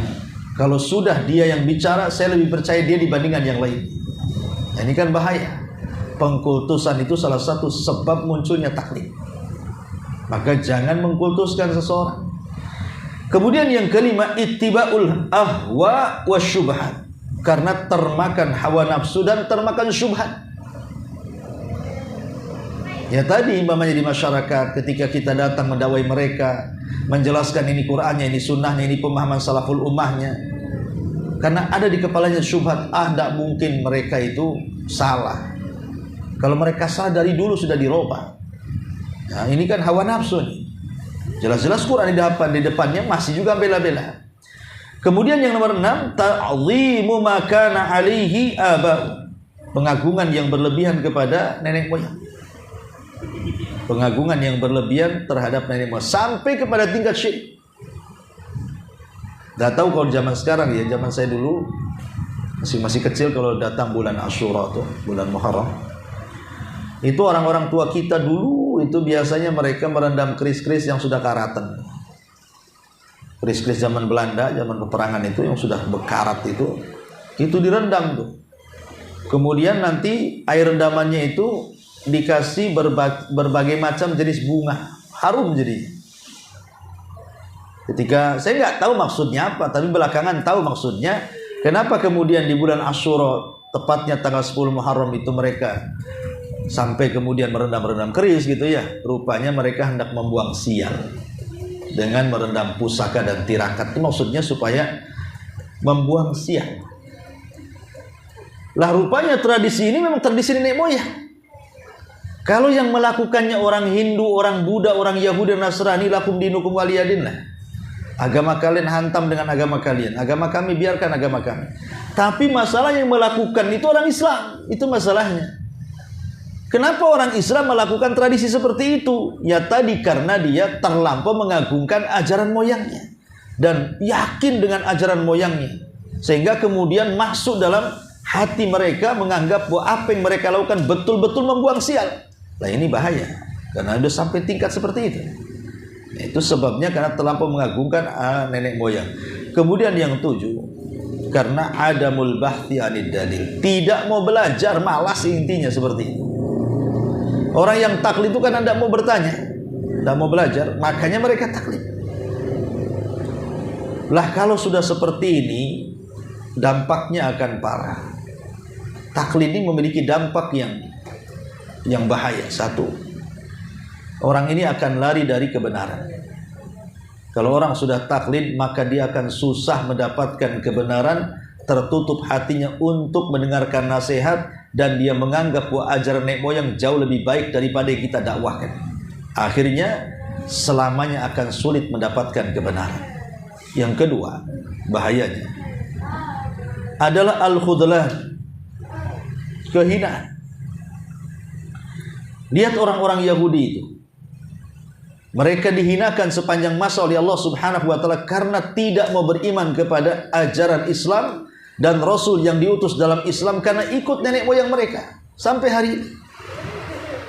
kalau sudah dia yang bicara, saya lebih percaya dia dibandingkan yang lain. Ya, ini kan bahaya. Pengkultusan itu salah satu sebab munculnya taklid. Maka jangan mengkultuskan seseorang. Kemudian yang kelima, ittiba'ul ahwa wa syubhat, karena termakan hawa nafsu dan termakan syubhat. Ya tadi umpamanya di masyarakat, ketika kita datang mendakwai mereka, menjelaskan ini Qur'annya, ini sunnahnya, ini pemahaman salaful ummahnya, karena ada di kepalanya syubhat, tidak mungkin mereka itu salah. Kalau mereka salah dari dulu sudah dirubah. Nah, ini kan hawa nafsu nih. Jelas-jelas Quran di depannya masih juga bela-bela. Kemudian yang nomor 6, ta'zimu ma kana alaihi aba'u, pengagungan yang berlebihan kepada nenek moyang. Pengagungan yang berlebihan terhadap nenek moyang sampai kepada tingkat syirik. Nggak tahu kalau zaman sekarang ya, zaman saya dulu masih kecil, kalau datang bulan Asyura tuh, bulan Muharram, itu orang-orang tua kita dulu itu biasanya mereka merendam keris-keris yang sudah karatan. Keris-keris zaman Belanda, zaman peperangan itu yang sudah berkarat itu direndam tuh. Kemudian nanti air rendamannya itu dikasih berbagai macam jenis bunga, harum jadinya. Ketika saya nggak tahu maksudnya apa, tapi belakangan tahu maksudnya. Kenapa kemudian di bulan Asyura, tepatnya tanggal 10 Muharram itu mereka sampai kemudian merendam keris gitu ya? Rupanya mereka hendak membuang sial dengan merendam pusaka dan tirakat. Itu maksudnya supaya membuang sial. Lah rupanya tradisi ini memang tradisi nenek moyang. Kalau yang melakukannya orang Hindu, orang Buddha, orang Yahudi, Nasrani, lakum dinukum waliyadin lah. Agama kalian hantam dengan agama kalian, agama kami biarkan agama kami. Tapi masalah yang melakukan itu orang Islam, itu masalahnya. Kenapa orang Islam melakukan tradisi seperti itu? Ya tadi karena dia terlampau mengagungkan ajaran moyangnya dan yakin dengan ajaran moyangnya, sehingga kemudian masuk dalam hati mereka menganggap bahwa apa yang mereka lakukan betul-betul membuang sial. Nah ini bahaya karena sudah sampai tingkat seperti itu. Itu sebabnya karena terlampau mengagungkan nenek moyang. Kemudian yang 7, karena adamul bahthi anid dalil, tidak mau belajar, malas intinya seperti itu. Orang yang taklid itu kan tidak mau bertanya, tidak mau belajar, makanya mereka taklid. Lah kalau sudah seperti ini, dampaknya akan parah. Taklid ini memiliki dampak yang bahaya. Satu, orang ini akan lari dari kebenaran. Kalau orang sudah taklid, maka dia akan susah mendapatkan kebenaran, tertutup hatinya untuk mendengarkan nasihat, dan dia menganggap bahwa ajaran nenek moyang jauh lebih baik daripada yang kita dakwahkan. Akhirnya selamanya akan sulit mendapatkan kebenaran. Yang kedua, bahayanya adalah al-khudlan, kehinaan. Lihat orang-orang Yahudi itu, mereka dihinakan sepanjang masa oleh Allah Subhanahu wa taala karena tidak mau beriman kepada ajaran Islam dan Rasul yang diutus dalam Islam, karena ikut nenek moyang mereka sampai hari ini.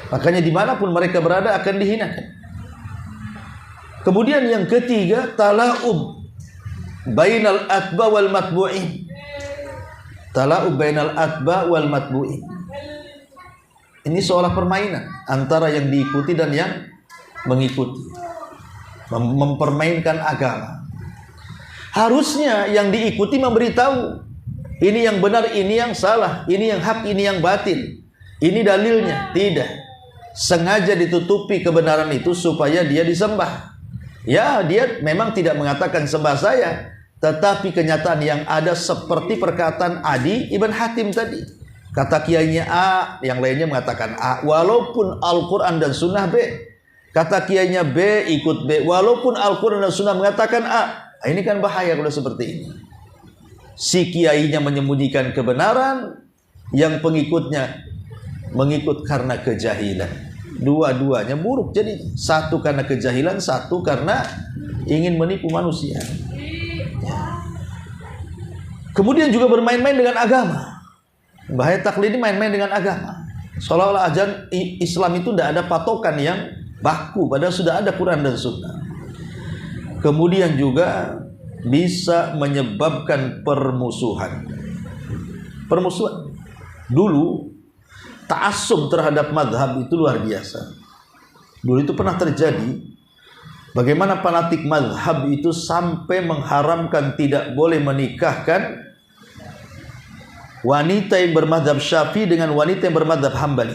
Makanya dimanapun mereka berada akan dihinakan. Kemudian yang ketiga, tala'ub bainal atba wal matbu'in. Tala'ub bainal atba wal matbu'in. Ini seolah permainan antara yang diikuti dan yang mengikuti, mempermainkan agama. Harusnya yang diikuti memberitahu ini yang benar, ini yang salah, ini yang hak, ini yang batil, ini dalilnya. Tidak, sengaja ditutupi kebenaran itu supaya dia disembah. Ya, dia memang tidak mengatakan sembah saya, tetapi kenyataan yang ada seperti perkataan Adi Ibn Hatim tadi. Kata kiainya A, yang lainnya mengatakan A, walaupun Al-Quran dan Sunnah B. Kata kiainya B, ikut B, walaupun Al-Quran dan Sunnah mengatakan A. Ini kan bahaya kalau seperti ini. Si kiainya menyembunyikan kebenaran, yang pengikutnya mengikut karena kejahilan. Dua-duanya buruk. Jadi satu karena kejahilan, satu karena ingin menipu manusia. Kemudian juga bermain-main dengan agama. Bahaya taklid ini main-main dengan agama. Seolah-olah ajaran Islam itu tidak ada patokan yang baku, padahal sudah ada Quran dan Sunnah. Kemudian juga bisa menyebabkan permusuhan. Permusuhan. Dulu ta'assub terhadap madhab itu luar biasa. Dulu itu pernah terjadi. Bagaimana fanatik madhab itu sampai mengharamkan tidak boleh menikahkan wanita yang bermadhab Syafi'i dengan wanita yang bermadhab Hambali.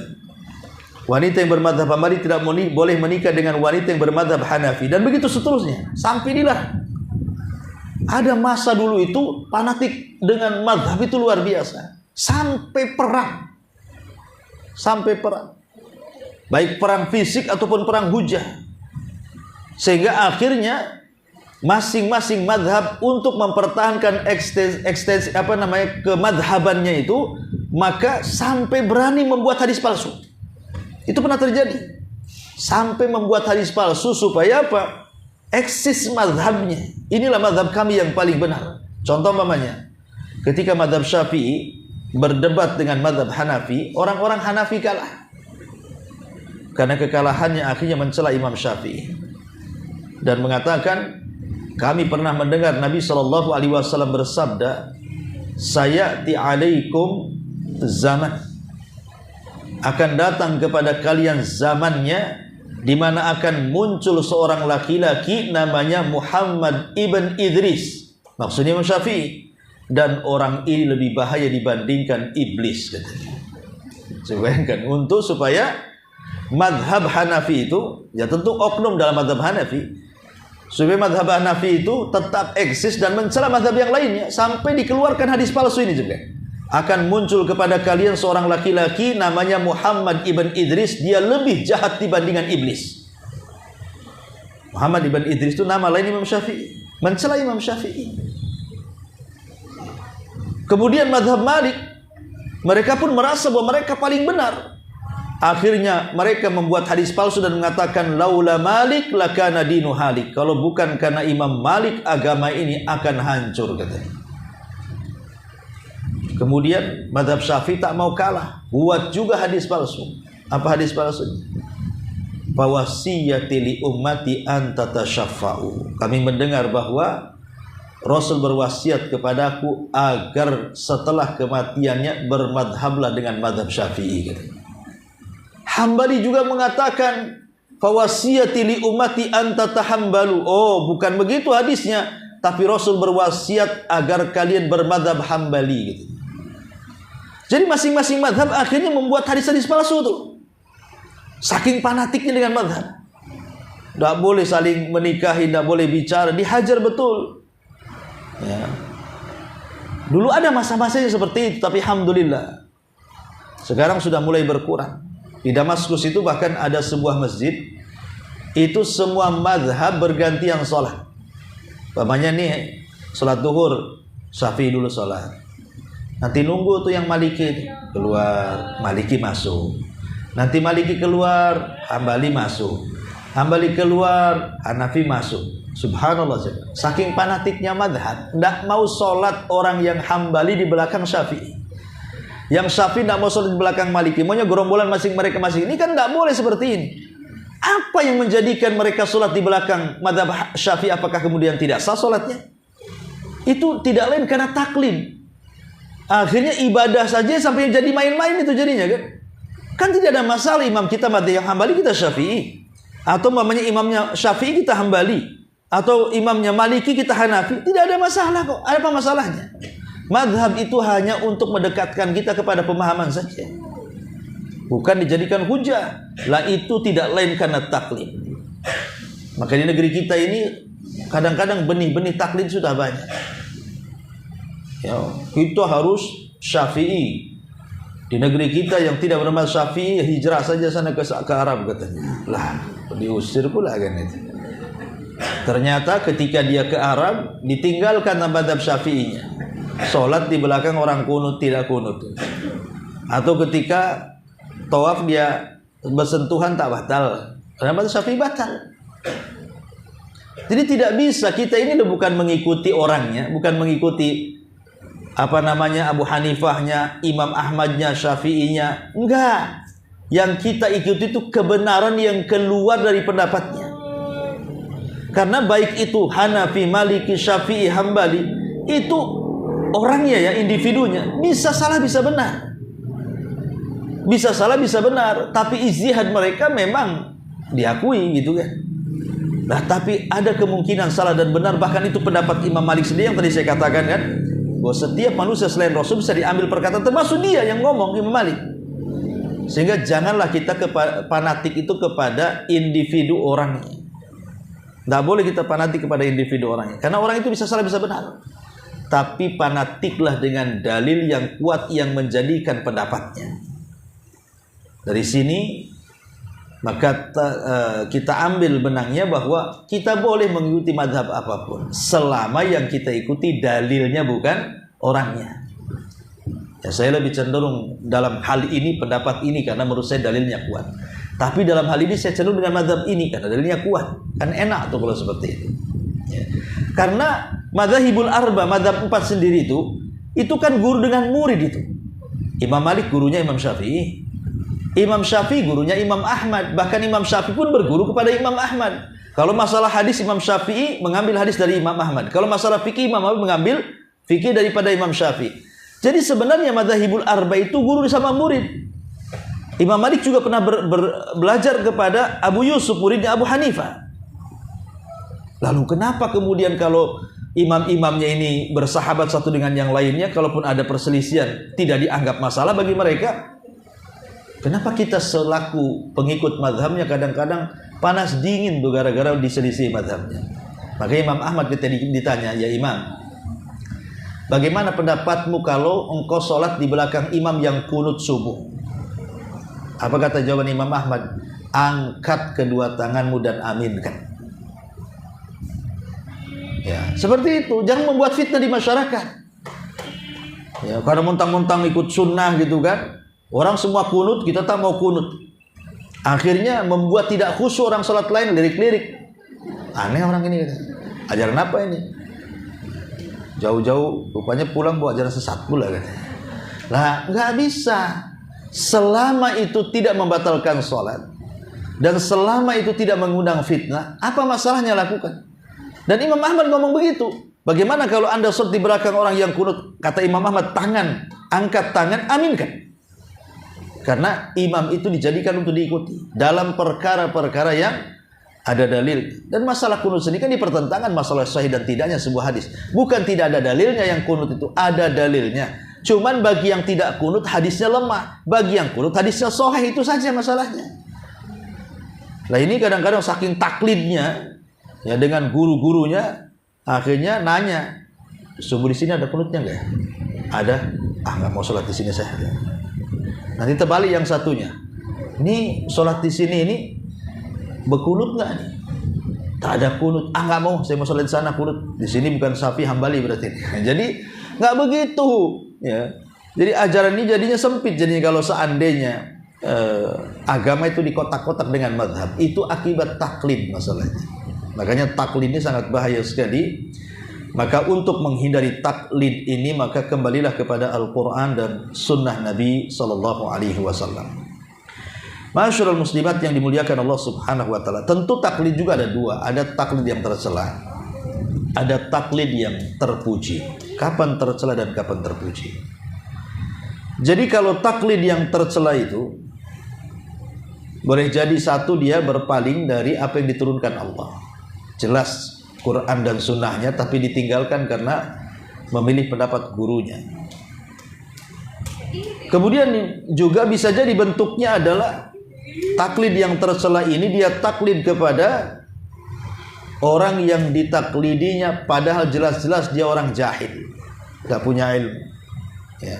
Wanita yang bermadhab Hambali tidak boleh menikah dengan wanita yang bermadhab Hanafi, dan begitu seterusnya. Sampai inilah ada masa dulu itu fanatik dengan madhab itu luar biasa. Sampai perang. Sampai perang. Baik perang fisik ataupun perang hujah. Sehingga akhirnya masing-masing madhab untuk mempertahankan ekstensi kemadhabannya itu, maka sampai berani membuat hadis palsu. Itu pernah terjadi. Sampai membuat hadis palsu supaya apa? eksis mazhabnya. Inilah mazhab kami yang paling benar. Contoh umpamanya, ketika mazhab Syafi'i berdebat dengan mazhab Hanafi, orang-orang Hanafi kalah. Karena kekalahannya akhirnya mencela Imam Syafi'i dan mengatakan, kami pernah mendengar Nabi SAW bersabda, sayati alaikum zaman, akan datang kepada kalian zamannya di mana akan muncul seorang laki-laki namanya Muhammad ibn Idris, maksudnya Imam Syafi'i, dan orang ini lebih bahaya dibandingkan iblis, katanya. Bayangkan, untuk supaya madhab Hanafi itu, ya tentu oknum dalam madhab Hanafi, supaya madhab Hanafi itu tetap eksis dan mencela madhab yang lainnya, sampai dikeluarkan hadis palsu ini juga. Akan muncul kepada kalian seorang laki-laki namanya Muhammad ibn Idris, dia lebih jahat dibandingkan iblis. Muhammad ibn Idris itu nama lain Imam Syafi'i, mencela Imam Syafi'i. Kemudian madhab Malik, mereka pun merasa bahwa mereka paling benar. Akhirnya mereka membuat hadis palsu dan mengatakan, laula Malik lakana dinu halik, kalau bukan karena Imam Malik agama ini akan hancur, katanya. Kemudian mazhab Syafi'i tak mau kalah, buat juga hadis palsu. Apa hadis palsunya? Fawasiyati li ummati an tatasyaffa'u, kami mendengar bahwa Rasul berwasiat kepadaku agar setelah kematiannya bermadhablah dengan madhab Syafi'i, katanya. Hambali juga mengatakan fawasiyati li ummati an tatahambalu, oh bukan begitu hadisnya, tapi Rasul berwasiat agar kalian bermadhab Hambali, gitu. Jadi masing-masing madhab akhirnya membuat hadis-hadis palsu tuh. Saking fanatiknya dengan madhab. Tidak boleh saling menikahi, tidak boleh bicara, dihajar betul. Ya. Dulu ada masa-masanya seperti itu, tapi alhamdulillah sekarang sudah mulai berkurang. Di Damaskus itu bahkan ada sebuah masjid, itu semua madhab bergantian sholat. Bapaknya nih sholat duhur, Syafi'i dulu sholat. Nanti nunggu tuh yang Maliki keluar, Maliki masuk. Nanti Maliki keluar, Hambali masuk. Hambali keluar, Hanafi masuk. Subhanallah, saking fanatiknya madhab, tidak mau sholat orang yang Hambali di belakang Syafi'i. Yang Syafi'i tidak mau sholat di belakang Maliki, maunya gerombolan masing-masing. Ini kan tidak boleh seperti ini. Apa yang menjadikan mereka sholat di belakang madhab Syafi'i? Apakah kemudian tidak sah sholatnya? Itu tidak lain karena taklid. Akhirnya ibadah saja sampai jadi main-main itu jadinya, kan? Kan tidak ada masalah imam kita madhab yang Hambali, kita Syafi'i. Atau mamanya imamnya Syafi'i, kita Hambali. Atau imamnya Maliki, kita Hanafi. Tidak ada masalah kok. Apa masalahnya? Madhab itu hanya untuk mendekatkan kita kepada pemahaman saja, bukan dijadikan hujah. Lah itu tidak lain karena taklid. Maka di negeri kita ini kadang-kadang benih-benih taklid sudah banyak. Ya, kita harus Syafi'i. Di negeri kita yang tidak bernama Syafi'i, hijrah saja sana ke Arab, katanya. Lah, diusir pula kan itu. Ternyata ketika dia ke Arab, ditinggalkan madhab Syafi'inya. Sholat di belakang orang kunut, tidak kunut. Atau ketika tawaf dia bersentuhan tak batal, karena madhab Syafi'i batal. Jadi tidak bisa, kita ini bukan mengikuti orangnya, bukan mengikuti Abu Hanifahnya, Imam Ahmadnya, Syafi'inya. Enggak. Yang kita ikuti itu kebenaran yang keluar dari pendapatnya. Karena baik itu Hanafi, Maliki, Syafi'i, Hambali, itu orangnya ya, individunya bisa salah bisa benar. Bisa salah bisa benar, tapi ijtihad mereka memang diakui gitu kan. Nah, tapi ada kemungkinan salah dan benar, bahkan itu pendapat Imam Malik sendiri yang tadi saya katakan kan, bahwa setiap manusia selain Rasul bisa diambil perkataan, termasuk dia yang ngomong, Imam Malik. Sehingga janganlah kita fanatik itu kepada individu orangnya. Tidak boleh kita fanatik kepada individu orangnya, karena orang itu bisa salah bisa benar. Tapi fanatiklah dengan dalil yang kuat yang menjadikan pendapatnya. Dari sini maka kita ambil benangnya bahwa kita boleh mengikuti mazhab apapun selama yang kita ikuti dalilnya bukan orangnya. Ya, saya lebih cenderung dalam hal ini pendapat ini karena menurut saya dalilnya kuat. Tapi dalam hal ini saya cenderung dengan mazhab ini karena dalilnya kuat. Kan enak tuh kalau seperti itu. Ya. Karena madzhabul arba, mazhab 4 sendiri itu kan guru dengan murid itu. Imam Malik gurunya Imam Syafi'i. Imam Syafi'i gurunya Imam Ahmad. Bahkan Imam Syafi'i pun berguru kepada Imam Ahmad. Kalau masalah hadis, Imam Syafi'i mengambil hadis dari Imam Ahmad. Kalau masalah fikih, Imam Ahmad mengambil fikih daripada Imam Syafi'i. Jadi sebenarnya madzhabul arba itu guru sama murid. Imam Malik juga pernah belajar kepada Abu Yusuf, muridnya Abu Hanifah. Lalu kenapa kemudian kalau imam-imamnya ini bersahabat satu dengan yang lainnya, kalaupun ada perselisihan tidak dianggap masalah bagi mereka? Kenapa kita selaku pengikut mazhabnya kadang-kadang panas dingin tuh gara-gara diselisih mazhabnya? Maka Imam Ahmad ketika ditanya, ya Imam, bagaimana pendapatmu kalau engkau sholat di belakang imam yang kunut subuh? Apa kata jawaban Imam Ahmad? Angkat kedua tanganmu dan aminkan. Ya, seperti itu. Jangan membuat fitnah di masyarakat. Ya, karena mentang-mentang ikut sunnah gitu kan. Orang semua kunut, kita tak mau kunut. Akhirnya membuat tidak khusyuk orang sholat lain, lirik-lirik. Aneh orang ini. Ajaran apa ini? Jauh-jauh rupanya pulang bawa ajaran sesat pula kan. Nah, nggak bisa. Selama itu tidak membatalkan sholat dan selama itu tidak mengundang fitnah, apa masalahnya lakukan? Dan Imam Ahmad ngomong begitu. Bagaimana kalau anda sholat di belakang orang yang kunut? Kata Imam Ahmad, tangan, angkat tangan, aminkan. Karena imam itu dijadikan untuk diikuti dalam perkara-perkara yang ada dalil. Dan masalah kunut sendiri kan dipertentangkan masalah sahih dan tidaknya sebuah hadis. Bukan tidak ada dalilnya yang kunut itu, ada dalilnya. Cuman bagi yang tidak kunut hadisnya lemah, bagi yang kunut hadisnya sahih, itu saja masalahnya. Nah ini kadang-kadang saking taklidnya ya dengan guru-gurunya, akhirnya nanya, subuh di sini ada kunutnya nggak? Ada? Nggak mau sholat di sini saya. Nanti terbalik yang satunya. Ini sholat di sini ini berkunut nggak nih? Tak ada kunut. Nggak mau, saya mau sholat di sana kunut. Di sini bukan Syafi'i, Hambali berarti. Jadi nggak begitu. Ya. Jadi ajaran ini jadinya sempit. Jadi kalau seandainya agama itu dikotak-kotak dengan mazhab, itu akibat taklid masalahnya. Makanya taklid ini sangat bahaya sekali. Maka untuk menghindari taklid ini, maka kembalilah kepada Al-Quran dan Sunnah Nabi Sallallahu Alaihi Wasallam. Masyarul muslimat yang dimuliakan Allah Subhanahu Wa Taala. Tentu taklid juga ada dua. Ada taklid yang tercela, ada taklid yang terpuji. Kapan tercela dan kapan terpuji? Jadi kalau taklid yang tercela itu boleh jadi satu, dia berpaling dari apa yang diturunkan Allah. Jelas Quran dan sunnahnya, tapi ditinggalkan karena memilih pendapat gurunya. Kemudian juga bisa jadi bentuknya adalah taklid yang tercela ini, dia taklid kepada orang yang ditaklidinya, padahal jelas-jelas dia orang jahil, gak punya ilmu ya.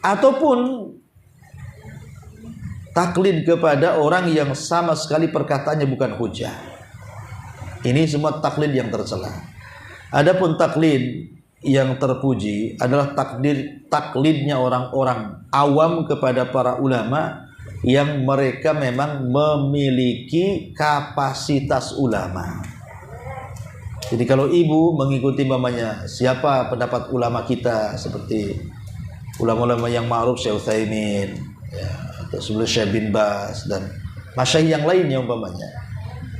Ataupun taklid kepada orang yang sama sekali perkataannya bukan hujah. Ini semua taklid yang tercela. Adapun taklid yang terpuji adalah taklidnya orang-orang awam kepada para ulama yang mereka memang memiliki kapasitas ulama. Jadi kalau ibu mengikuti mamanya, siapa pendapat ulama kita, seperti ulama-ulama yang ma'ruf, Syekh Utsaimin ya, atau sebelum Syekh bin Baz dan masyayikh yang lainnya umpamanya,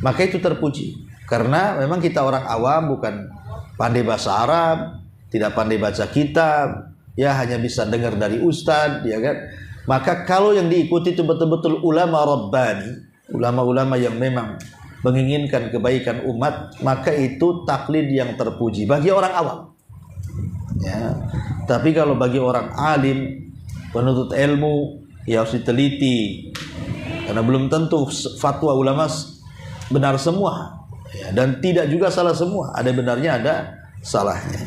maka itu terpuji. Karena memang kita orang awam, bukan pandai bahasa Arab, tidak pandai baca kitab, ya hanya bisa dengar dari ustadz, ya kan? Maka kalau yang diikuti itu betul-betul ulama rabbani, ulama-ulama yang memang menginginkan kebaikan umat, maka itu taklid yang terpuji bagi orang awam. Ya. Tapi kalau bagi orang alim, penuntut ilmu, ya harus diteliti, karena belum tentu fatwa ulama benar semua. Ya, dan tidak juga salah semua, ada benarnya, ada salahnya.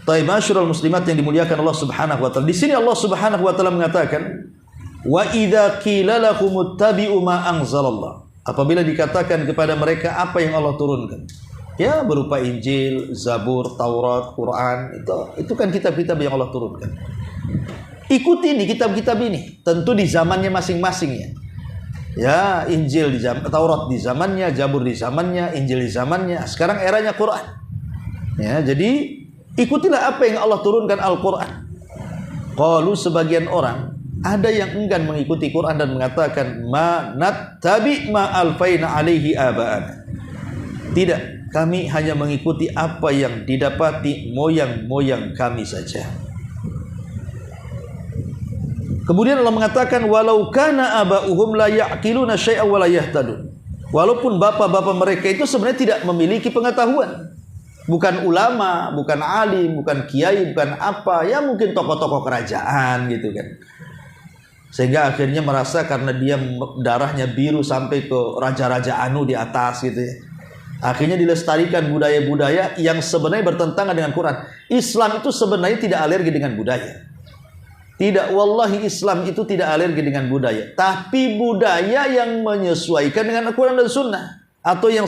Taib masyarul muslimat yang dimuliakan Allah Subhanahu wa taala. Di sini Allah Subhanahu wa taala mengatakan, "Wa idza qila lakum ittabi'u ma anzalallah." Apabila dikatakan kepada mereka apa yang Allah turunkan. Ya, berupa Injil, Zabur, Taurat, Quran, itu kan kitab-kitab yang Allah turunkan. ikuti ini kitab-kitab ini, tentu di zamannya masing-masing ya. Ya, Injil di zaman, Taurat di zamannya, Zabur di zamannya, Injil di zamannya. Sekarang eranya Quran. Ya, jadi ikutilah apa yang Allah turunkan Al-Quran. Qalu, sebagian orang ada yang enggan mengikuti Quran dan mengatakan ma nattabi ma alfaina alaihi aba'ana. Tidak, kami hanya mengikuti apa yang didapati moyang-moyang kami saja. Kemudian Allah mengatakan walau kana aba'uhum la ya'qiluna syai'an wa la yahtadun. Walaupun bapak-bapak mereka itu sebenarnya tidak memiliki pengetahuan. Bukan ulama, bukan alim, bukan kiai, bukan apa, ya mungkin tokoh-tokoh kerajaan gitu kan. Sehingga akhirnya merasa karena dia darahnya biru sampai ke raja-raja anu di atas gitu ya. Akhirnya dilestarikan budaya-budaya yang sebenarnya bertentangan dengan Quran. Islam itu sebenarnya tidak alergi dengan budaya. Tidak, wallahi Islam itu tidak alergi dengan budaya. Tapi budaya yang menyesuaikan dengan Al-Quran dan Sunnah. Atau yang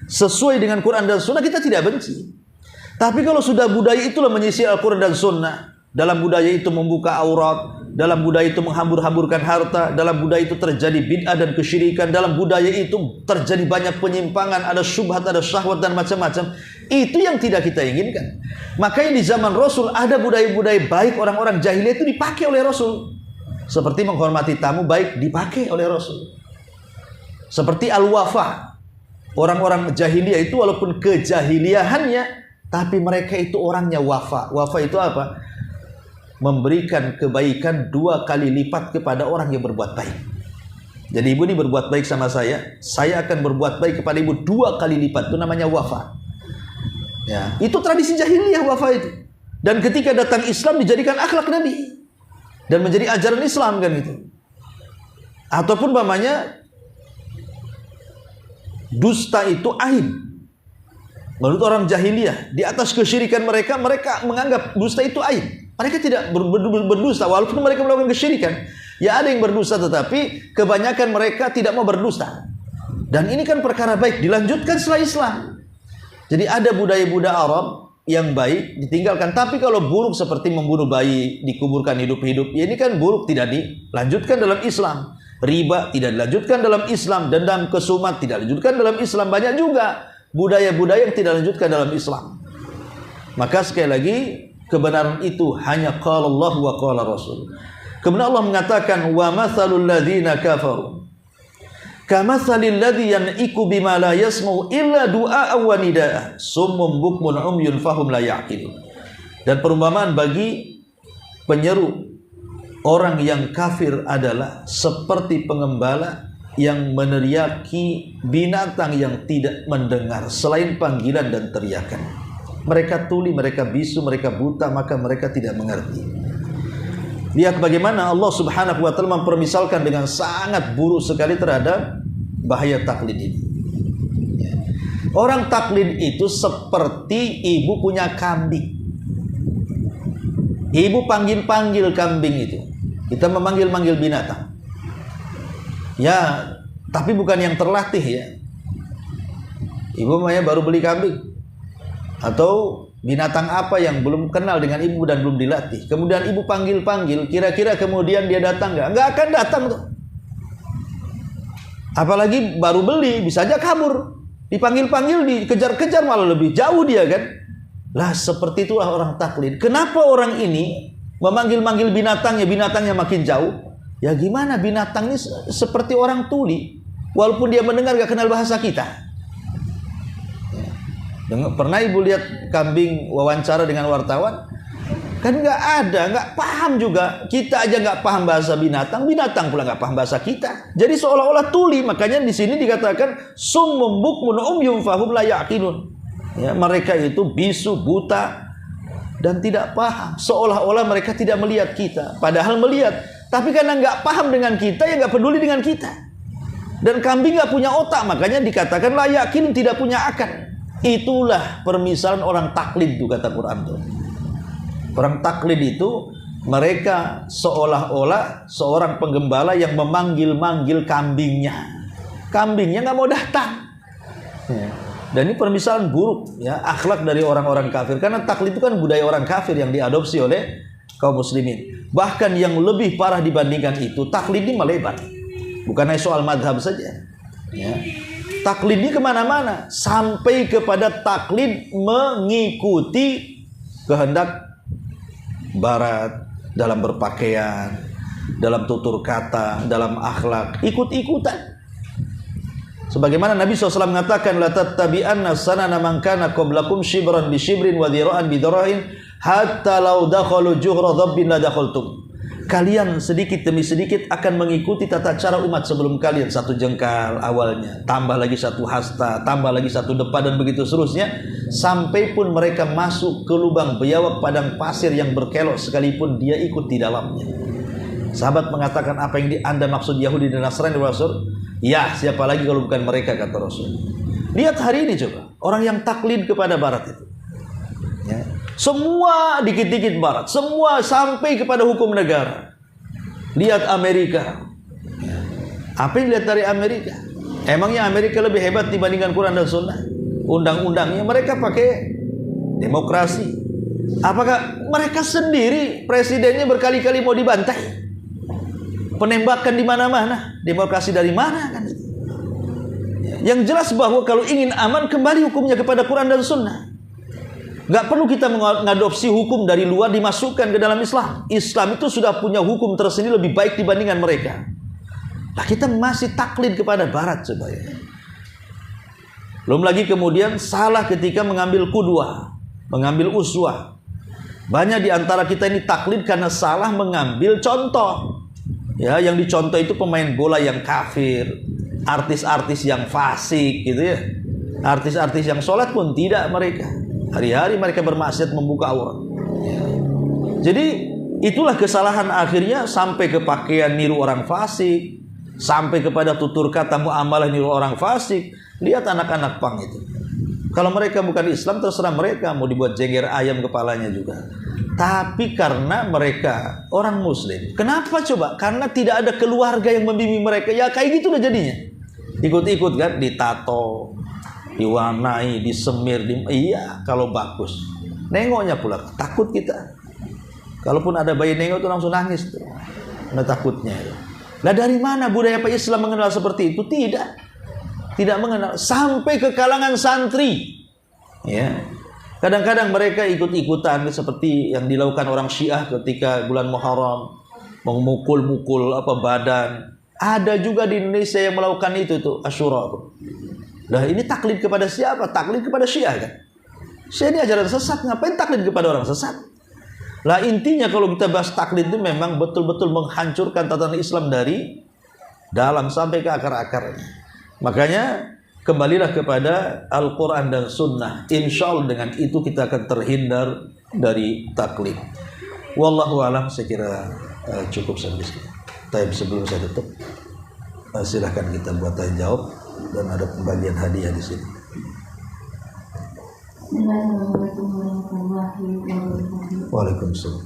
sesuai dengan Quran dan Sunnah kita tidak benci. Tapi kalau sudah budaya itulah menyisir Al-Quran dan Sunnah. Dalam budaya itu membuka aurat. Dalam budaya itu menghambur-hamburkan harta. Dalam budaya itu terjadi bid'ah dan kesyirikan. Dalam budaya itu terjadi banyak penyimpangan. Ada syubhat, ada syahwat dan macam-macam. Itu yang tidak kita inginkan. Makanya di zaman Rasul ada budaya-budaya baik orang-orang jahiliyah itu dipakai oleh Rasul. Seperti menghormati tamu baik dipakai oleh Rasul. Seperti al-wafa. Orang-orang jahiliyah itu walaupun kejahiliahannya, tapi mereka itu orangnya wafa. Wafa itu apa? Memberikan kebaikan 2 kali lipat kepada orang yang berbuat baik. Jadi ibu ini berbuat baik sama saya akan berbuat baik kepada ibu 2 kali lipat. Itu namanya wafa. Ya, itu tradisi jahiliyah wafa itu. Dan ketika datang Islam dijadikan akhlak Nabi dan menjadi ajaran Islam kan itu. Ataupun umpamanya dusta itu aib. Menurut orang jahiliyah, di atas kesyirikan mereka menganggap dusta itu aib. Mereka tidak berdusta walaupun mereka melakukan kesyirikan. Ya ada yang berdusta tetapi kebanyakan mereka tidak mau berdusta. Dan ini kan perkara baik dilanjutkan setelah Islam. Jadi ada budaya-budaya Arab yang baik ditinggalkan. Tapi kalau buruk seperti membunuh bayi, dikuburkan hidup-hidup, ya ini kan buruk, tidak dilanjutkan dalam Islam. Riba tidak dilanjutkan dalam Islam. Dendam, kesumat tidak dilanjutkan dalam Islam. Banyak juga budaya-budaya yang tidak dilanjutkan dalam Islam. Maka sekali lagi kebenaran itu hanya qala Allah wa qala Rasul. Kemudian Allah mengatakan wa mathalul ladzina kafaru kamathalil ladzi yan'iku bima la yasma'u illa du'a wa nidaa summum bukmun umyun fahum la ya'qilun. Dan perumpamaan bagi penyeru orang yang kafir adalah seperti pengembala yang meneriaki binatang yang tidak mendengar selain panggilan dan teriakan. Mereka tuli, mereka bisu, mereka buta, maka mereka tidak mengerti. Lihat bagaimana Allah Subhanahu wa taala mempermisalkan dengan sangat buruk sekali terhadap bahaya taklid ini. Orang taklid itu seperti ibu punya kambing. Ibu panggil-panggil kambing itu. Kita memanggil-manggil binatang. Ya, tapi bukan yang terlatih ya. Ibu baru beli kambing atau binatang apa yang belum kenal dengan ibu dan belum dilatih. Kemudian ibu panggil-panggil, kira-kira kemudian dia datang nggak? Nggak akan datang tuh. Apalagi baru beli, bisa aja kabur. Dipanggil-panggil, dikejar-kejar malah lebih jauh dia kan. Lah seperti itulah orang taklid. Kenapa orang ini memanggil-manggil binatangnya makin jauh? Ya gimana, binatang ini seperti orang tuli. Walaupun dia mendengar nggak kenal bahasa kita. Pernah ibu lihat kambing wawancara dengan wartawan? Kan nggak ada, nggak paham juga. Kita aja nggak paham bahasa binatang, binatang pula nggak paham bahasa kita. Jadi seolah-olah tuli. Makanya di sini dikatakan summum bukmun umyun fahum la ya'qilun. Ya, mereka itu bisu, buta dan tidak paham. Seolah-olah mereka tidak melihat kita, padahal melihat. Tapi karena nggak paham dengan kita, ya nggak peduli dengan kita. Dan kambing nggak punya otak, makanya dikatakan la ya'qilun, tidak punya akal. Itulah permisalan orang taklid itu kata Quran itu. Orang taklid itu mereka seolah-olah seorang penggembala yang memanggil-manggil kambingnya. Kambingnya nggak mau datang. Ya. Dan ini permisalan buruk ya, akhlak dari orang-orang kafir. Karena taklid itu kan budaya orang kafir yang diadopsi oleh kaum muslimin. Bahkan yang lebih parah dibandingkan itu, taklid ini melebar. Bukan hanya soal madhab saja. Ya. Taklid ini kemana-mana, sampai kepada taklid mengikuti kehendak Barat dalam berpakaian, dalam tutur kata, dalam akhlak, ikut-ikutan. Sebagaimana Nabi SAW mengatakan, la tattabi'anna sanana man kana qablakum shibran bi shibrin wa dhira'an bi dhira'in hatta law dakhalu juhra dhabbin la dakhaltum. Kalian sedikit demi sedikit akan mengikuti tata cara umat sebelum kalian, satu jengkal awalnya, tambah lagi satu hasta, tambah lagi satu depa, dan begitu seterusnya, sampai pun mereka masuk ke lubang biawak padang pasir yang berkelok sekalipun dia ikut di dalamnya. Sahabat mengatakan, apa yang Anda maksud Yahudi dan Nasrani, Rasul? Ya, siapa lagi kalau bukan mereka, kata Rasul. Lihat hari ini coba, orang yang taklid kepada Barat itu, ya. Semua dikit-dikit Barat, semua sampai kepada hukum negara. Lihat Amerika, ya. Apa yang lihat dari Amerika? Emangnya Amerika lebih hebat dibandingkan Quran dan Sunnah? Undang-undangnya mereka pakai demokrasi. Apakah mereka sendiri presidennya berkali-kali mau dibantai? Penembakan di mana-mana, demokrasi dari mana kan? Yang jelas bahwa kalau ingin aman, kembali hukumnya kepada Quran dan Sunnah. Gak perlu kita mengadopsi hukum dari luar dimasukkan ke dalam Islam. Islam itu sudah punya hukum tersendiri lebih baik dibandingkan mereka. Nah, kita masih taklid kepada Barat coba ya. Belum lagi kemudian salah ketika mengambil qudwah, mengambil uswah. Banyak di antara kita ini taklid karena salah mengambil contoh. Ya, yang dicontoh itu pemain bola yang kafir, artis-artis yang fasik gitu ya. Artis-artis yang sholat pun tidak mereka. Hari-hari mereka bermaksiat membuka aurat. Ya. Jadi itulah kesalahan akhirnya, sampai ke pakaian niru orang fasik, sampai kepada tutur kata muamalah niru orang fasik. Lihat anak-anak pang itu. Kalau mereka bukan Islam, terserah mereka, mau dibuat jengger ayam kepalanya juga. Tapi karena mereka orang Muslim, kenapa coba? Karena tidak ada keluarga yang membimbing mereka. Ya kayak gitu udah jadinya. Ikut-ikut kan, ditato, diwarnai, disemir, iya kalau bagus. Nengoknya pula takut kita. Kalaupun ada bayi nengok itu langsung nangis tuh. Nah, takutnya. Lah dari mana budaya Islam mengenal seperti itu? Tidak mengenal, sampai ke kalangan santri. Ya. Kadang-kadang mereka ikut-ikutan seperti yang dilakukan orang Syiah ketika bulan Muharram, memukul-mukul badan. Ada juga di Indonesia yang melakukan itu tuh, Asyura tuh. Nah, ini taklid kepada siapa? Taklid kepada Syiah kan? Syiah ini ajaran sesat, ngapain taklid kepada orang sesat? Lah intinya kalau kita bahas taklid itu memang betul-betul menghancurkan tatanan Islam dari dalam sampai ke akar-akarnya. Makanya kembalilah kepada Al-Quran dan Sunnah. Insya Allah dengan itu kita akan terhindar dari taklid. Wallahu a'lam, saya kira cukup sampai sini. Tapi sebelum saya tutup, silahkan kita buat tanya jawab dan ada pembagian hadiah di sini. Assalamualaikum warahmatullahi wabarakatuh. Waalaikumsalam.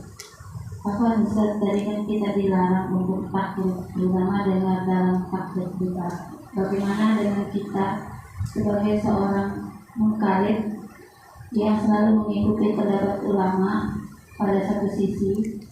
Apa Ustaz, tadi kan kita dilarang untuk taklid, terutama dengan dalam taklid kita. Bagaimana dengan kita sebagai seorang mukallaf yang selalu mengikuti pendapat ulama pada satu sisi,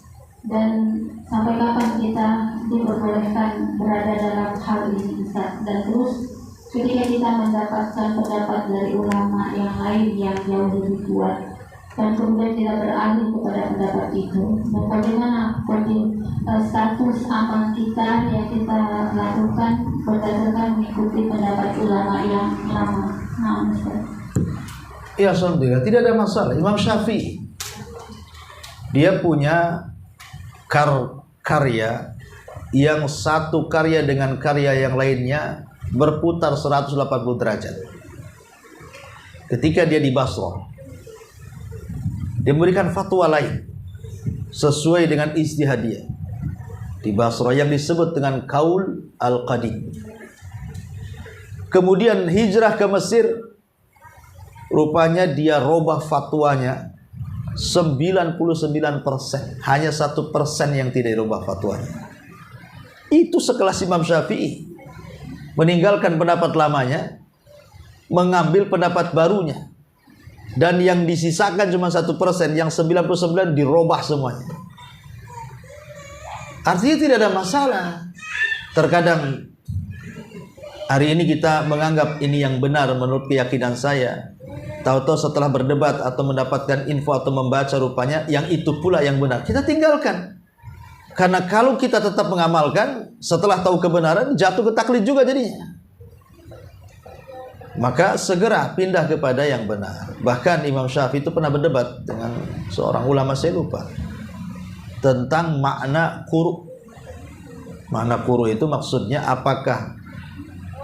dan sampai kapan kita diperbolehkan berada dalam hal ini Ustaz? Dan terus ketika kita mendapatkan pendapat dari ulama yang lain yang jauh lebih kuat dan kemudian kita beralih kepada pendapat itu, dan bagaimana status amal kita yang kita lakukan berdasarkan mengikuti pendapat ulama yang lama? Nah, Ustaz. Ya, alhamdulillah, tidak ada masalah. Imam Syafi'i, dia punya karya yang satu karya dengan karya yang lainnya berputar 180 derajat. Ketika dia di Basrah, dia memberikan fatwa lain sesuai dengan ijtihadiyah di Basrah yang disebut dengan Qaul Al-Qadim. Kemudian hijrah ke Mesir, rupanya dia robah fatwanya 99%, hanya 1% yang tidak dirubah fatwanya. Itu sekelas Imam Syafi'i, meninggalkan pendapat lamanya, mengambil pendapat barunya, dan yang disisakan cuma 1%, yang 99 dirubah semuanya. Artinya tidak ada masalah. Terkadang hari ini kita menganggap ini yang benar menurut keyakinan saya. Tahu-tahu setelah berdebat atau mendapatkan info atau membaca rupanya yang itu pula yang benar. Kita tinggalkan. Karena kalau kita tetap mengamalkan setelah tahu kebenaran jatuh ke taklid juga jadinya. Maka segera pindah kepada yang benar. Bahkan Imam Syafi'i itu pernah berdebat dengan seorang ulama, saya lupa, tentang makna quru. Makna quru itu maksudnya apakah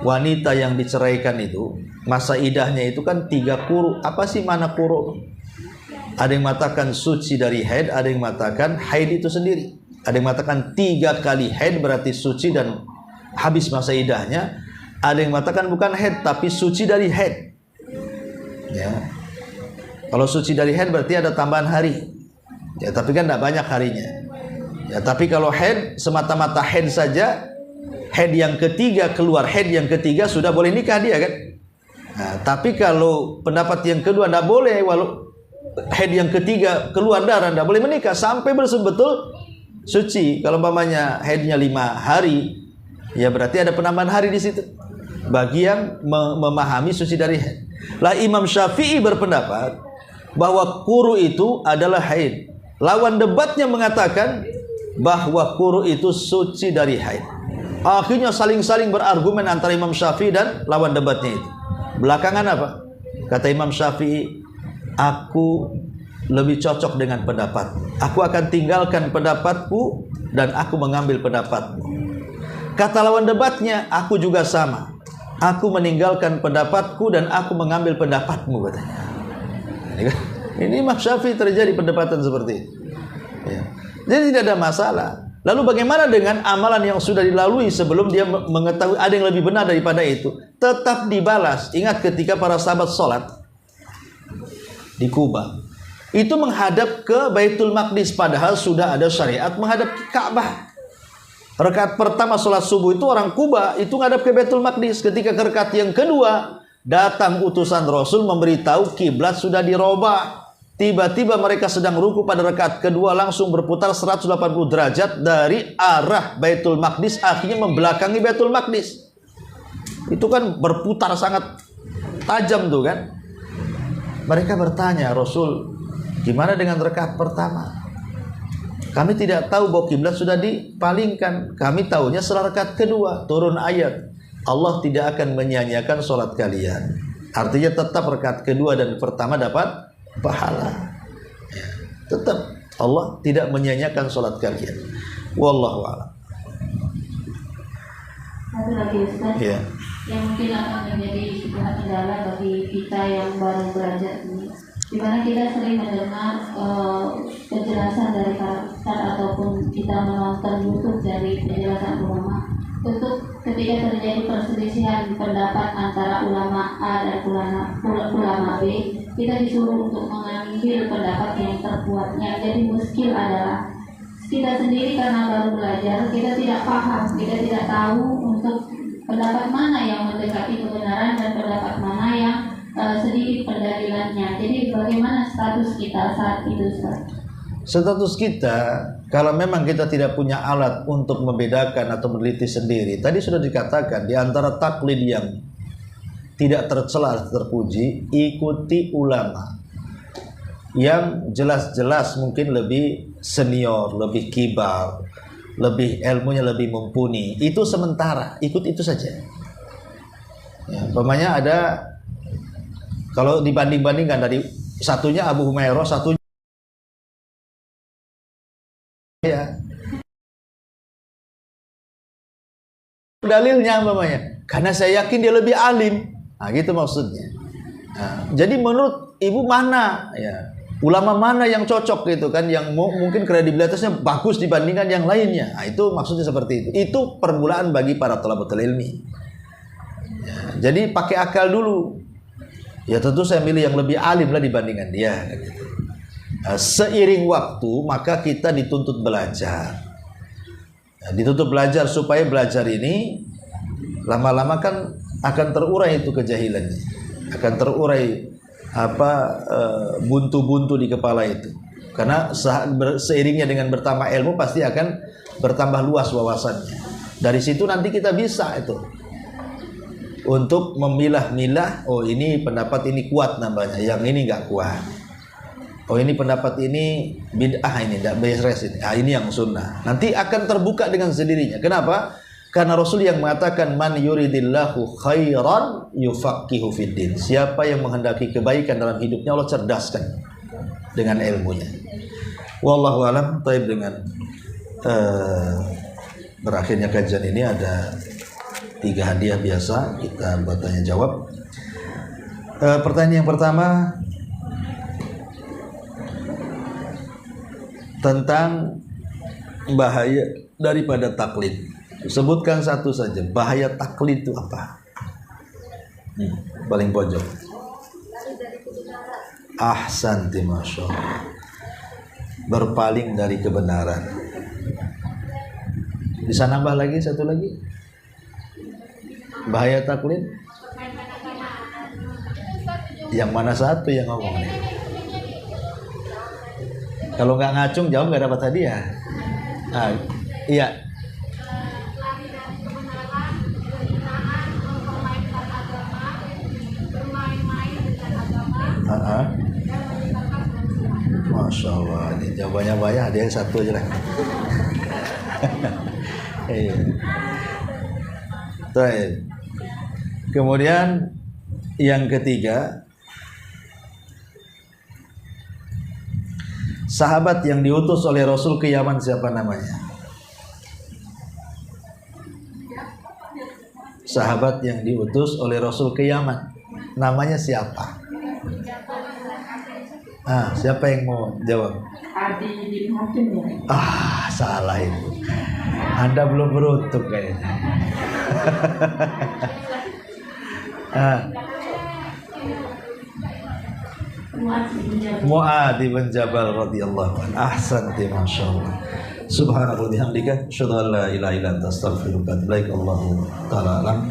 wanita yang diceraikan itu masa idahnya itu kan 3 quru. Apa sih makna quru? Ada yang mengatakan suci dari haid, ada yang mengatakan haid itu sendiri. Ada yang mengatakan 3 kali haid berarti suci dan habis masa idahnya. Ada yang mengatakan bukan haid tapi suci dari haid. Ya. Kalau suci dari haid berarti ada tambahan hari. Ya, tapi kan tidak banyak harinya. Ya, tapi kalau haid semata-mata haid saja, haid yang ketiga keluar, haid yang ketiga sudah boleh nikah dia kan. Nah, tapi kalau pendapat yang kedua tidak boleh, walau haid yang ketiga keluar darah tidak boleh menikah sampai betul-betul suci. Kalau umpamanya haidnya 5 hari, ya berarti ada penambahan hari di situ. Bagi yang memahami suci dari haid. Lah Imam Syafi'i berpendapat bahwa quru itu adalah haid. Lawan debatnya mengatakan bahwa quru itu suci dari haid. Akhirnya saling-saling berargumen antara Imam Syafi'i dan lawan debatnya itu. Belakangan apa? Kata Imam Syafi'i, aku lebih cocok dengan pendapat. Aku akan tinggalkan pendapatku dan aku mengambil pendapatmu. Kata lawan debatnya, aku juga sama. Aku meninggalkan pendapatku dan aku mengambil pendapatmu, katanya. Ini Imam Syafi'i terjadi perdebatan seperti itu. Ya. Jadi tidak ada masalah. Lalu bagaimana dengan amalan yang sudah dilalui sebelum dia mengetahui ada yang lebih benar daripada itu? Tetap dibalas. Ingat ketika para sahabat sholat di Kuba, itu menghadap ke Baitul Maqdis, padahal sudah ada syariat menghadap ke Ka'bah. Rakaat pertama sholat subuh itu orang Kuba itu menghadap ke Baitul Maqdis. Ketika ke rakaat yang kedua datang utusan Rasul memberitahu kiblat sudah dirubah. Tiba-tiba mereka sedang ruku pada rakaat kedua langsung berputar 180 derajat dari arah Baitul Maqdis, akhirnya membelakangi Baitul Maqdis. Itu kan berputar sangat tajam tuh kan. Mereka bertanya, Rasul, gimana dengan rakaat pertama? Kami tidak tahu bahwa kiblat sudah dipalingkan. Kami tahunya setelah rakaat kedua turun ayat, Allah tidak akan menyia-nyiakan sholat kalian. Artinya tetap rakaat kedua dan pertama dapat pahala. Ya, tetap Allah tidak menyia-nyiakan sholat kalian. Wallahu a'lam. Satu lagi Ustaz, Ya. yang mungkin akan menjadi sebuah kendala bagi kita yang baru belajar ini, di mana kita sering mendengar penjelasan dari karakter ataupun kita menonton YouTube dari penjelasan ulama. Untuk ketika terjadi perselisihan pendapat antara ulama A dan ulama B, kita disuruh untuk mengambil pendapat yang terkuatnya. Jadi muskil adalah kita sendiri karena baru belajar, kita tidak paham, kita tidak tahu untuk pendapat mana yang mendekati kebenaran dan pendapat mana yang sedikit pendalilannya. Jadi bagaimana status kita saat itu, Ustaz? Status kita, kalau memang kita tidak punya alat untuk membedakan atau meneliti sendiri, tadi sudah dikatakan di antara taklid yang tidak tercela terpuji, ikuti ulama yang jelas-jelas mungkin lebih senior, lebih kibar, lebih ilmunya lebih mumpuni. Itu sementara, ikut itu saja. Ya, umpamanya ada, kalau dibanding-bandingkan dari satunya Abu Humairah, satunya ya. Dalilnya umpamanya, karena saya yakin dia lebih alim. Nah, gitu maksudnya. Nah, jadi menurut ibu mana ya? Ulama mana yang cocok gitu kan, yang mungkin kredibilitasnya bagus dibandingkan yang lainnya. Nah, itu maksudnya seperti itu. Itu permulaan bagi para thalabatul ilmi. Ya, jadi pakai akal dulu. Ya tentu saya milih yang lebih alim lah dibandingkan dia. Gitu. Nah, seiring waktu maka kita dituntut belajar. Nah, dituntut belajar supaya belajar ini lama-lama kan akan terurai itu kejahilannya, akan terurai buntu-buntu di kepala itu. Karena seiringnya dengan bertambah ilmu pasti akan bertambah luas wawasannya. Dari situ nanti kita bisa itu untuk memilah-milah, oh ini pendapat ini kuat namanya, yang ini nggak kuat. Oh ini pendapat ini bid'ah, ini tidak beres ini. Ah, ini yang sunnah. Nanti akan terbuka dengan sendirinya. Kenapa? Karena Rasul yang mengatakan man yuridillahu khairan yufaqihu fiddin. Siapa yang menghendaki kebaikan dalam hidupnya, Allah cerdaskan dengan ilmunya. Wallahu alam. Taib, dengan berakhirnya kajian ini ada 3 hadiah biasa kita buat tanya jawab. Pertanyaan yang pertama tentang bahaya daripada taklid. Sebutkan satu saja, bahaya taklid itu apa? Paling pojok. Ahsanti, masya Allah. Berpaling dari kebenaran. Bisa nambah lagi satu lagi? Bahaya taklid? Yang mana satu yang ngomong nih? Kalau nggak ngacung jawab nggak dapat hadiah. Iya. Masya Allah, ini jawabannya banyak, ada yang satu aja lah. Kemudian yang ketiga, sahabat yang diutus oleh Rasul ke Yaman siapa namanya? Sahabat yang diutus oleh Rasul ke Yaman namanya siapa? Siapa yang mau jawab? Adi bin Hatim ya. Salah itu. Anda belum beruntung kayaknya. Mu'adz bin Jabal radhiyallahu anhu. Ahsanti, masyaallah. Subhanallah wa bihamdika, asyhadu an la ilaha illa anta, astaghfiruka wa atubu ilaik. Allahu ta'ala alam.